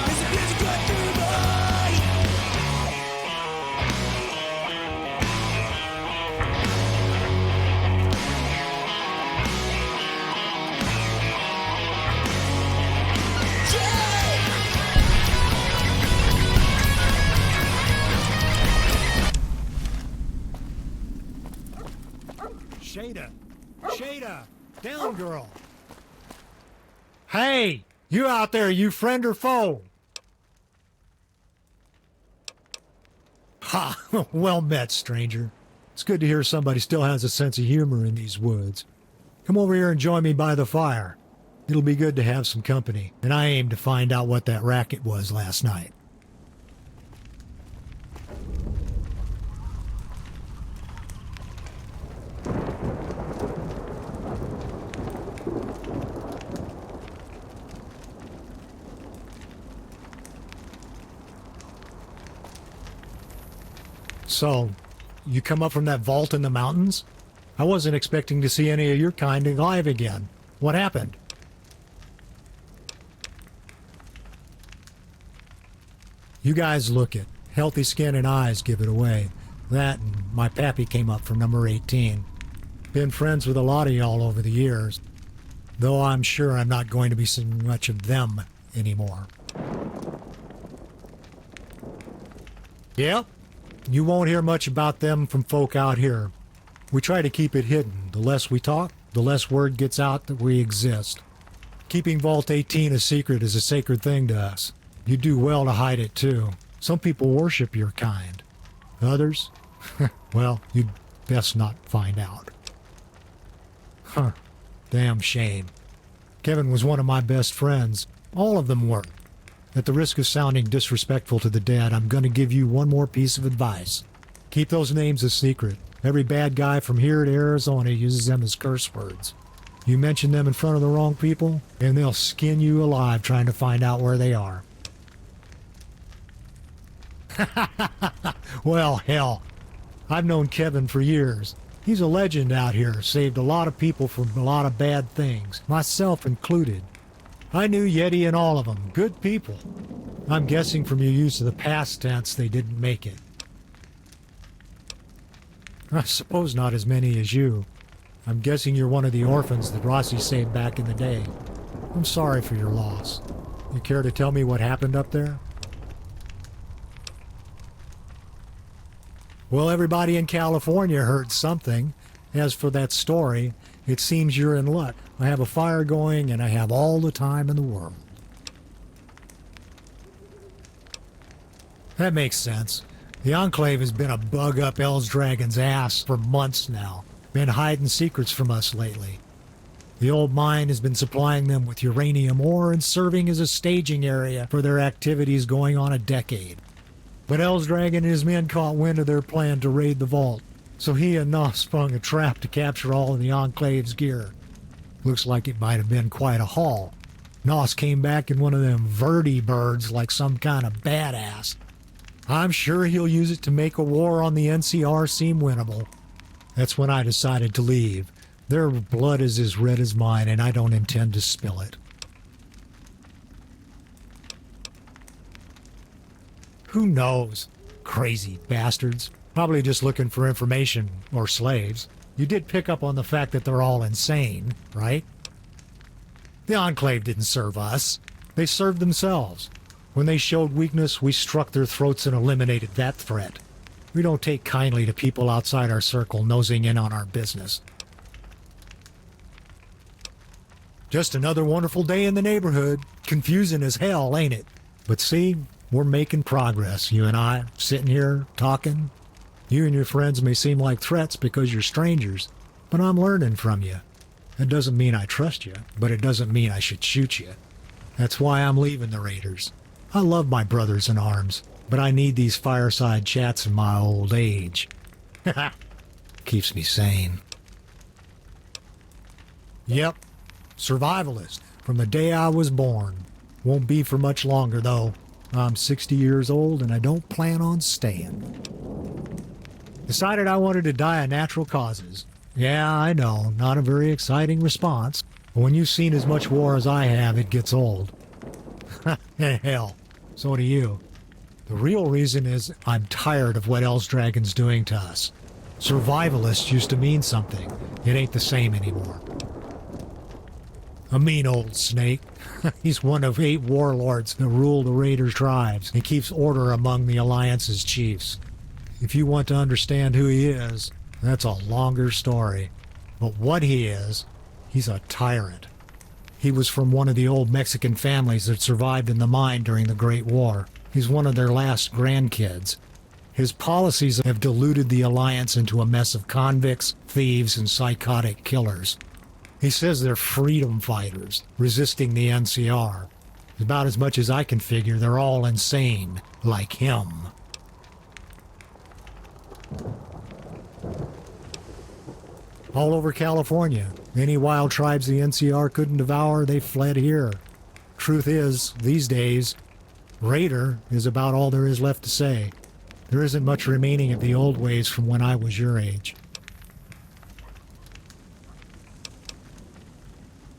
Speaker 6: Is it music right through mine?
Speaker 13: Shada! Shada! Down, girl! Hey! You out there, you friend or foe? Ha! Well met, stranger. It's good to hear somebody still has a sense of humor in these woods. Come over here and join me by the fire. It'll be good to have some company, and I aim to find out what that racket was last night. So, you come up from that vault in the mountains? I wasn't expecting to see any of your kind alive again. What happened? You guys look it. Healthy skin and eyes give it away. That and my pappy came up from number 18. Been friends with a lot of y'all over the years, though I'm sure I'm not going to be seeing much of them anymore. Yep. You won't hear much about them from folk out here. We try to keep it hidden. The less we talk, the less word gets out that we exist. Keeping Vault 18 a secret is a sacred thing to us. You do well to hide it, too. Some people worship your kind. Others? Well, you'd best not find out. Huh. Damn shame. Kevin was one of my best friends. All of them were. At the risk of sounding disrespectful to the dead, I'm going to give you one more piece of advice. Keep those names a secret. Every bad guy from here to Arizona uses them as curse words. You mention them in front of the wrong people, and they'll skin you alive trying to find out where they are. Well, hell. I've known Kevin for years. He's a legend out here, saved a lot of people from a lot of bad things, myself included. I knew Yeti and all of them, good people. I'm guessing from your use of the past tense they didn't make it. I suppose not as many as you. I'm guessing you're one of the orphans that Rossi saved back in the day. I'm sorry for your loss. You care to tell me what happened up there? Well, everybody in California heard something. As for that story, it seems you're in luck. I have a fire going, and I have all the time in the world. That makes sense. The Enclave has been a bug up Hell's Dragon's ass for months now. Been hiding secrets from us lately. The old mine has been supplying them with uranium ore and serving as a staging area for their activities going on a decade. But Hell's Dragon and his men caught wind of their plan to raid the vault, so he and Nos sprung a trap to capture all of the Enclave's gear. Looks like it might have been quite a haul. Nos came back in one of them Verdi birds like some kind of badass. I'm sure he'll use it to make a war on the NCR seem winnable. That's when I decided to leave. Their blood is as red as mine, and I don't intend to spill it. Who knows? Crazy bastards. Probably just looking for information, or slaves. You did pick up on the fact that they're all insane, right? The Enclave didn't serve us. They served themselves. When they showed weakness, we struck their throats and eliminated that threat. We don't take kindly to people outside our circle nosing in on our business. Just another wonderful day in the neighborhood. Confusing as hell, ain't it? But see, we're making progress, you and I, sitting here, talking. You and your friends may seem like threats because you're strangers, but I'm learning from you. That doesn't mean I trust you, but it doesn't mean I should shoot you. That's why I'm leaving the Raiders. I love my brothers in arms, but I need these fireside chats in my old age. Keeps me sane. Yep, survivalist from the day I was born. Won't be for much longer, though. I'm 60 years old and I don't plan on staying. Decided I wanted to die of natural causes. Yeah, I know, not a very exciting response. But when you've seen as much war as I have, it gets old. Hell, so do you. The real reason is I'm tired of what Else Dragon's doing to us. Survivalist used to mean something. It ain't the same anymore. A mean old snake. He's one of 8 warlords that rule the Raider tribes and keeps order among the Alliance's chiefs. If you want to understand who he is, that's a longer story. But what he is, he's a tyrant. He was from one of the old Mexican families that survived in the mine during the Great War. He's one of their last grandkids. His policies have diluted the Alliance into a mess of convicts, thieves, and psychotic killers. He says they're freedom fighters, resisting the NCR. About as much as I can figure, they're all insane, like him. All over California, any wild tribes the NCR couldn't devour, they fled here. Truth is, these days, Raider is about all there is left to say. There isn't much remaining of the old ways from when I was your age.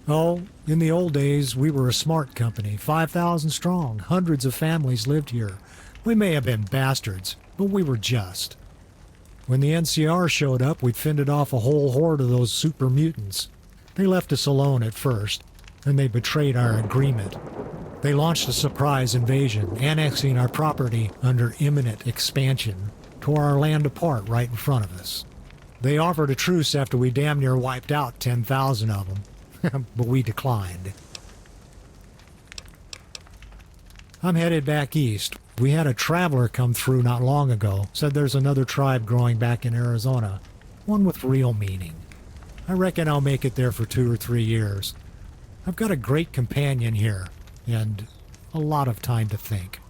Speaker 13: Oh, in the old days, we were a smart company, 5,000 strong. Hundreds of families lived here. We may have been bastards, but we were just. When the NCR showed up, we'd fended off a whole horde of those super mutants. They left us alone at first, and they betrayed our agreement. They launched a surprise invasion, annexing our property under imminent expansion, tore our land apart right in front of us. They offered a truce after we damn near wiped out 10,000 of them. But we declined. I'm headed back east. We had a traveler come through not long ago, said there's another tribe growing back in Arizona, one with real meaning. I reckon I'll make it there for 2 or 3 years. I've got a great companion here, and a lot of time to think.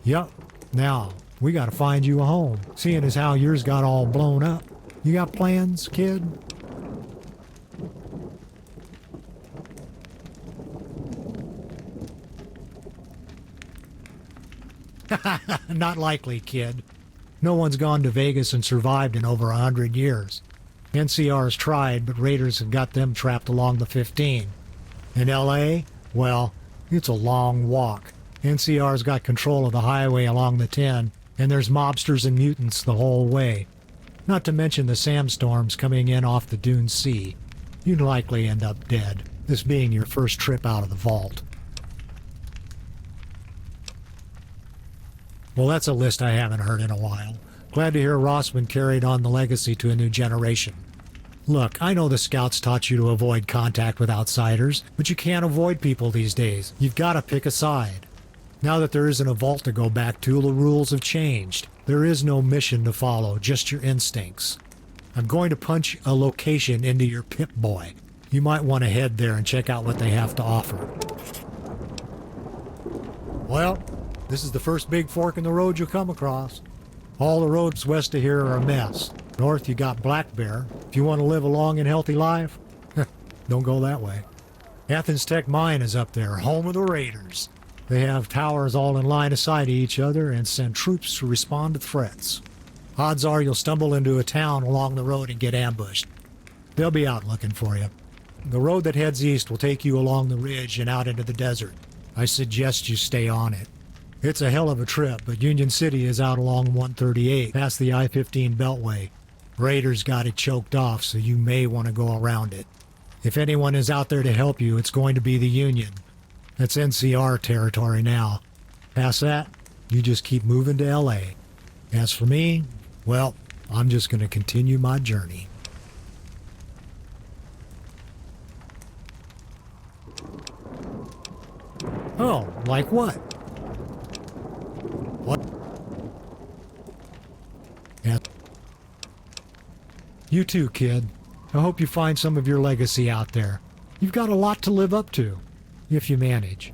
Speaker 13: Yup, now, we gotta find you a home, seeing as how yours got all blown up. You got plans, kid? Not likely, kid. No one's gone to Vegas and survived in over 100 years. NCR's tried, but Raiders have got them trapped along the 15. In LA, well, it's a long walk. NCR's got control of the highway along the 10, and there's mobsters and mutants the whole way. Not to mention the sandstorms coming in off the Dune Sea. You'd likely end up dead, this being your first trip out of the vault. Well, that's a list I haven't heard in a while. Glad to hear Rossman carried on the legacy to a new generation. Look, I know the Scouts taught you to avoid contact with outsiders, but you can't avoid people these days. You've got to pick a side. Now that there isn't a vault to go back to, the rules have changed. There is no mission to follow, just your instincts. I'm going to punch a location into your Pip-Boy. You might want to head there and check out what they have to offer. Well, this is the first big fork in the road you'll come across. All the roads west of here are a mess. North you got Black Bear. If you want to live a long and healthy life, don't go that way. Athens Tech Mine is up there, home of the Raiders. They have towers all in line of sight of each other and send troops to respond to threats. Odds are you'll stumble into a town along the road and get ambushed. They'll be out looking for you. The road that heads east will take you along the ridge and out into the desert. I suggest you stay on it. It's a hell of a trip, but Union City is out along 138, past the I-15 Beltway. Raiders got it choked off, so you may want to go around it. If anyone is out there to help you, it's going to be the Union. That's NCR territory now. Past that, you just keep moving to LA. As for me, well, I'm just going to continue my journey. Oh, like what? What? Yeah. You too, kid. I hope you find some of your legacy out there. You've got a lot to live up to, if you manage.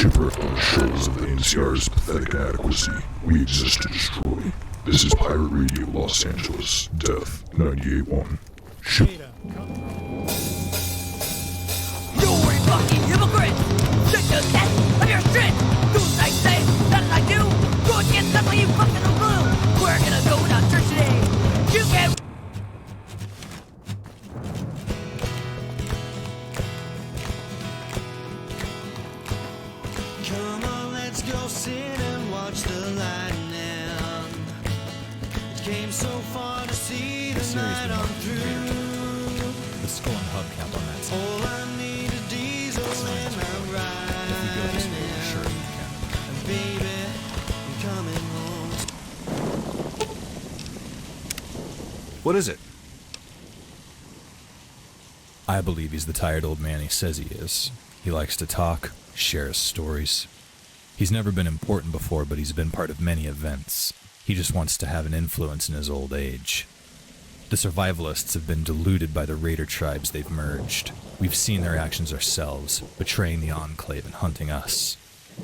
Speaker 1: Shipwrecked on the shoals of the NCR's pathetic inadequacy, we exist to destroy. This is Pirate Radio Los Angeles, Death 98.1.
Speaker 6: You are a fucking hypocrite! Shake the test of your shit! Do as I say, not as I do! Go against something you fucking blue! We're gonna go without church today! You can...
Speaker 14: Come on, let's go sit and watch the lightning. It came so far to see the night on through.
Speaker 8: The skull and hubcap on that side.
Speaker 14: All I need is diesel and I'm riding.
Speaker 8: Sure you can.
Speaker 14: And baby, I'm coming home.
Speaker 5: What is it?
Speaker 8: I believe he's the tired old man he says he is. He likes to talk, shares stories. He's never been important before, but he's been part of many events. He just wants to have an influence in his old age. The survivalists have been deluded by the raider tribes they've merged. We've seen their actions ourselves, betraying the Enclave and hunting us.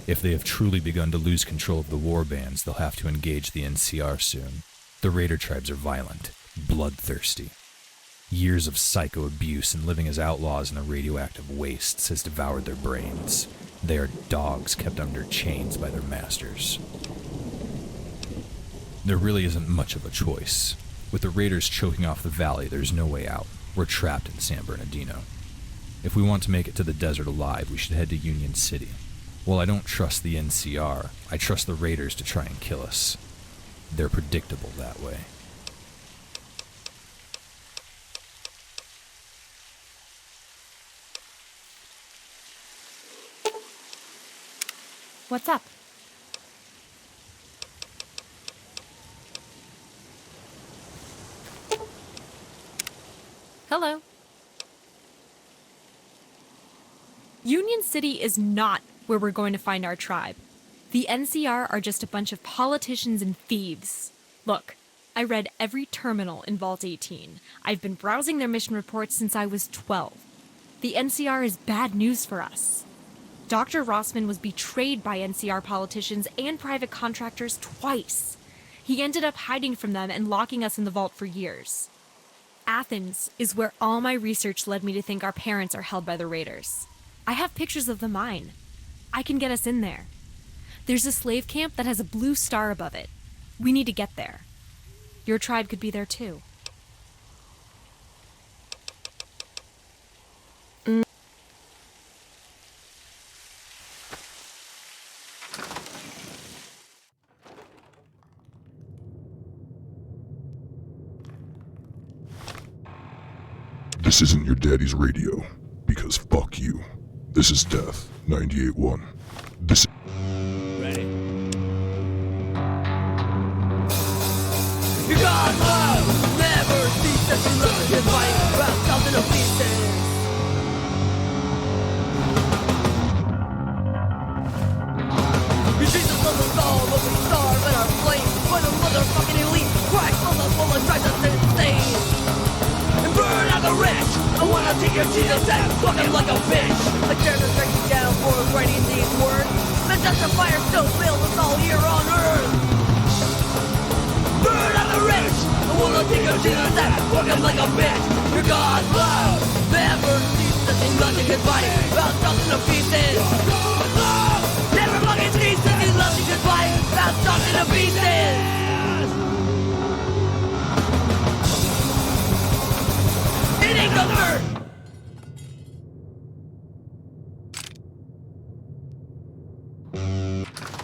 Speaker 8: If they have truly begun to lose control of the war bands, they'll have to engage the NCR soon. The raider tribes are violent, bloodthirsty. Years of psycho abuse and living as outlaws in the radioactive wastes has devoured their brains. They are dogs kept under chains by their masters. There really isn't much of a choice. With the raiders choking off the valley, there's no way out. We're trapped in San Bernardino. If we want to make it to the desert alive, we should head to Union City. While I don't trust the NCR, I trust the raiders to try and kill us. They're predictable that way.
Speaker 4: What's up?
Speaker 9: Hello. Union City is not where we're going to find our tribe. The NCR are just a bunch of politicians and thieves. Look, I read every terminal in Vault 18. I've been browsing their mission reports since I was 12. The NCR is bad news for us. Dr. Rossman was betrayed by NCR politicians and private contractors twice. He ended up hiding from them and locking us in the vault for years. Athens is where all my research led me to think our parents are held by the raiders. I have pictures of the mine. I can get us in there. There's a slave camp that has a blue star above it. We need to get there. Your tribe could be there too.
Speaker 1: This isn't your daddy's radio, because fuck you. This is Death 98.1. This
Speaker 6: Ready? Your God's love never ceases to love his fight about something of pieces. You Jesus loves us all, but we starve in our flames. When the motherfucking elite Christ loves us full and tries to set insane. And burn out the rich. I wanna take your Jesus and fuck him like a bitch. I dare to strike you down for writing these words. The justifier still fails us all here on earth. Burn out the rich. I wanna take your Jesus and fuck him like a bitch. Your God's love never ceases. Ain't nothing can fight about something to pieces. Your God's love never fucking ceases. Ain't nothing can fight about something to pieces. It ain't the third.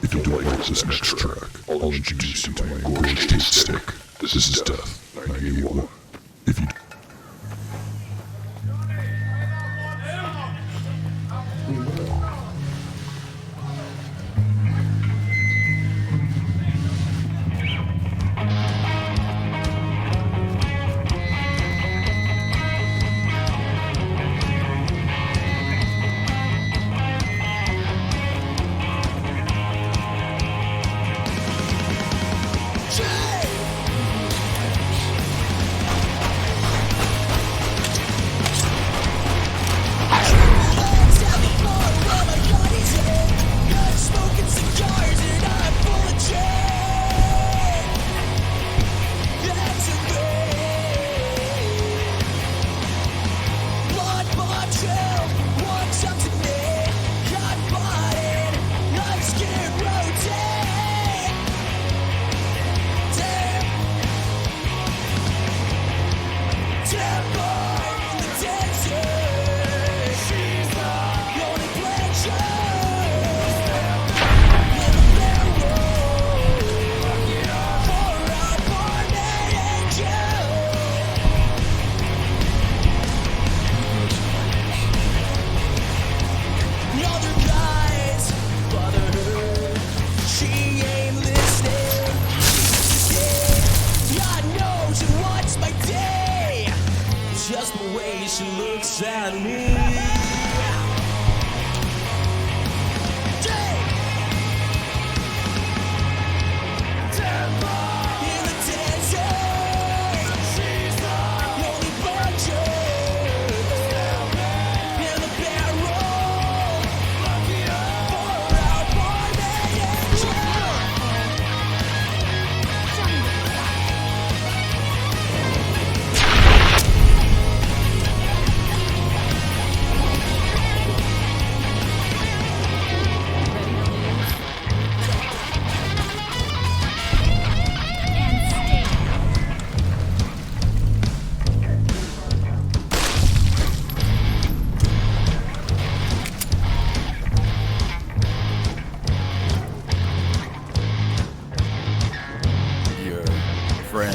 Speaker 1: If you don't like this next track, I'll introduce you to my gorgeous taste stick. This is Death 98.1. If you
Speaker 14: looks at me.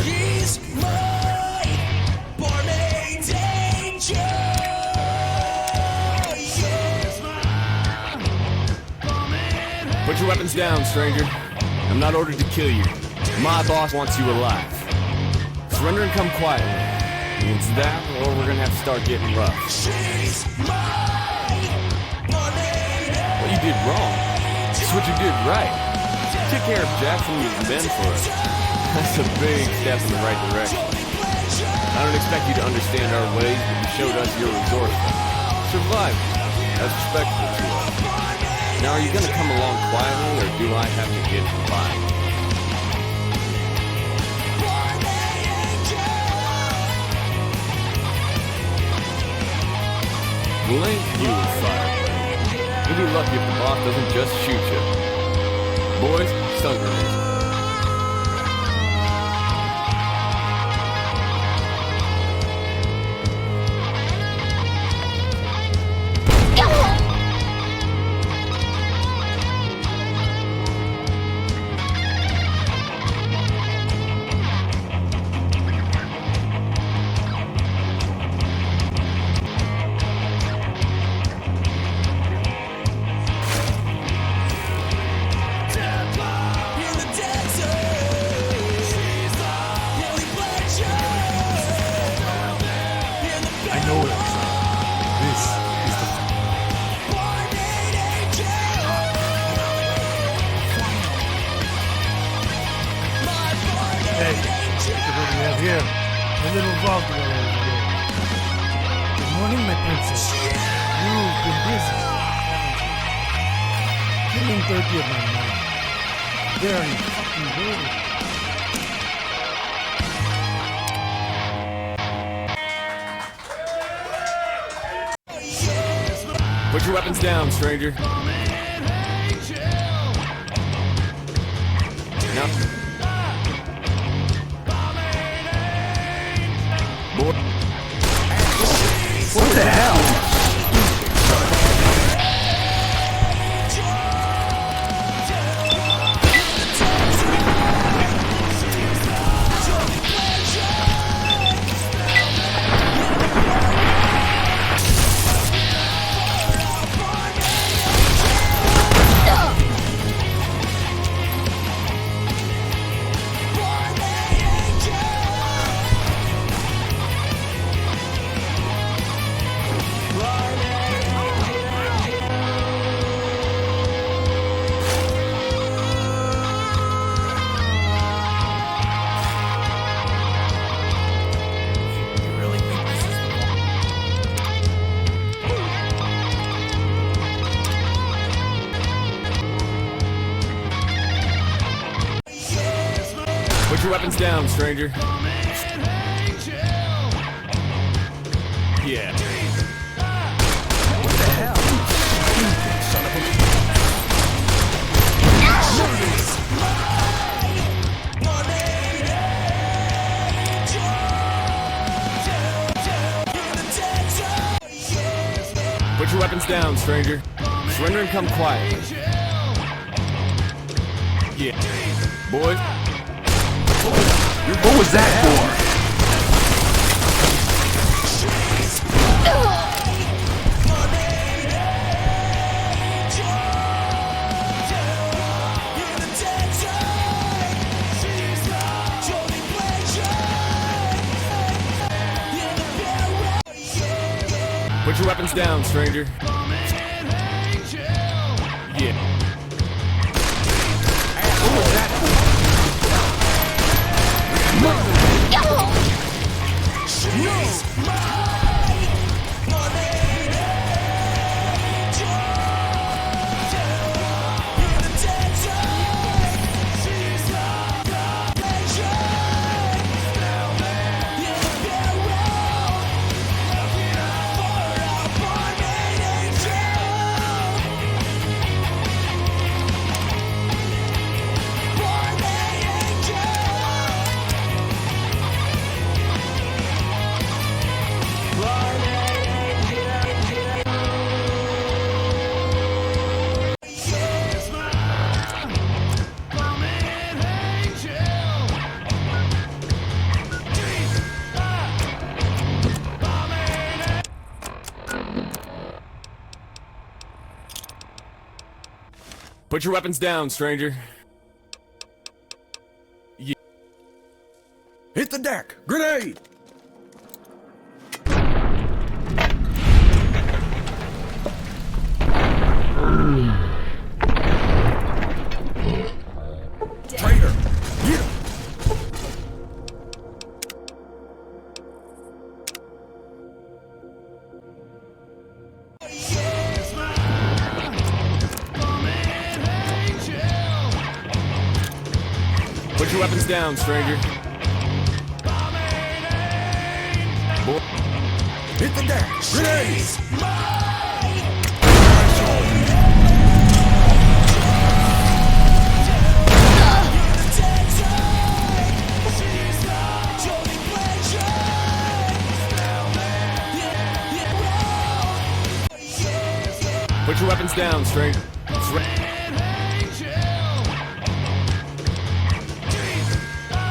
Speaker 6: He's my barmaid angel.
Speaker 15: Put your weapons down, stranger. I'm not ordered to kill you. My boss wants you alive. Surrender and come quietly. Means that, or we're gonna have to start getting rough. What you did wrong. It's what you did right. Take care of Jackson and Ben for us. That's a big step in the right direction. I don't expect you to understand our ways, but you showed us your resourceful. Survived. That's respectful to us. Now, are you gonna come along quietly, or do I have to get involved? Blink you with fire. You'll be lucky if the boss doesn't just shoot you. Boys, stun grenades.
Speaker 11: Here, a little vault over there. Good morning, my princess. You've been busy, killing 30 of my men. Very fucking dirty.
Speaker 15: Put your weapons down, stranger. Now.
Speaker 6: What the hell?
Speaker 15: Put your weapons down, stranger. Yeah.
Speaker 6: What the hell? Son of a...
Speaker 15: Put your weapons down, stranger. Surrender and come quietly. Yeah. Boys.
Speaker 6: What was that for?
Speaker 15: Put your weapons down, stranger. Yeah. Who was that? Put your weapons down, stranger. Yeah.
Speaker 12: Hit the deck! Grenade! Traitor! Get him!
Speaker 15: Put your weapons down, stranger. Boy.
Speaker 12: Hit the deck! Grenade!
Speaker 15: Put your weapons down, stranger.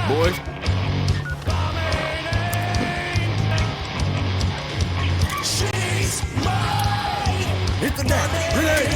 Speaker 15: Boys.
Speaker 12: Hit the deck! Grenade!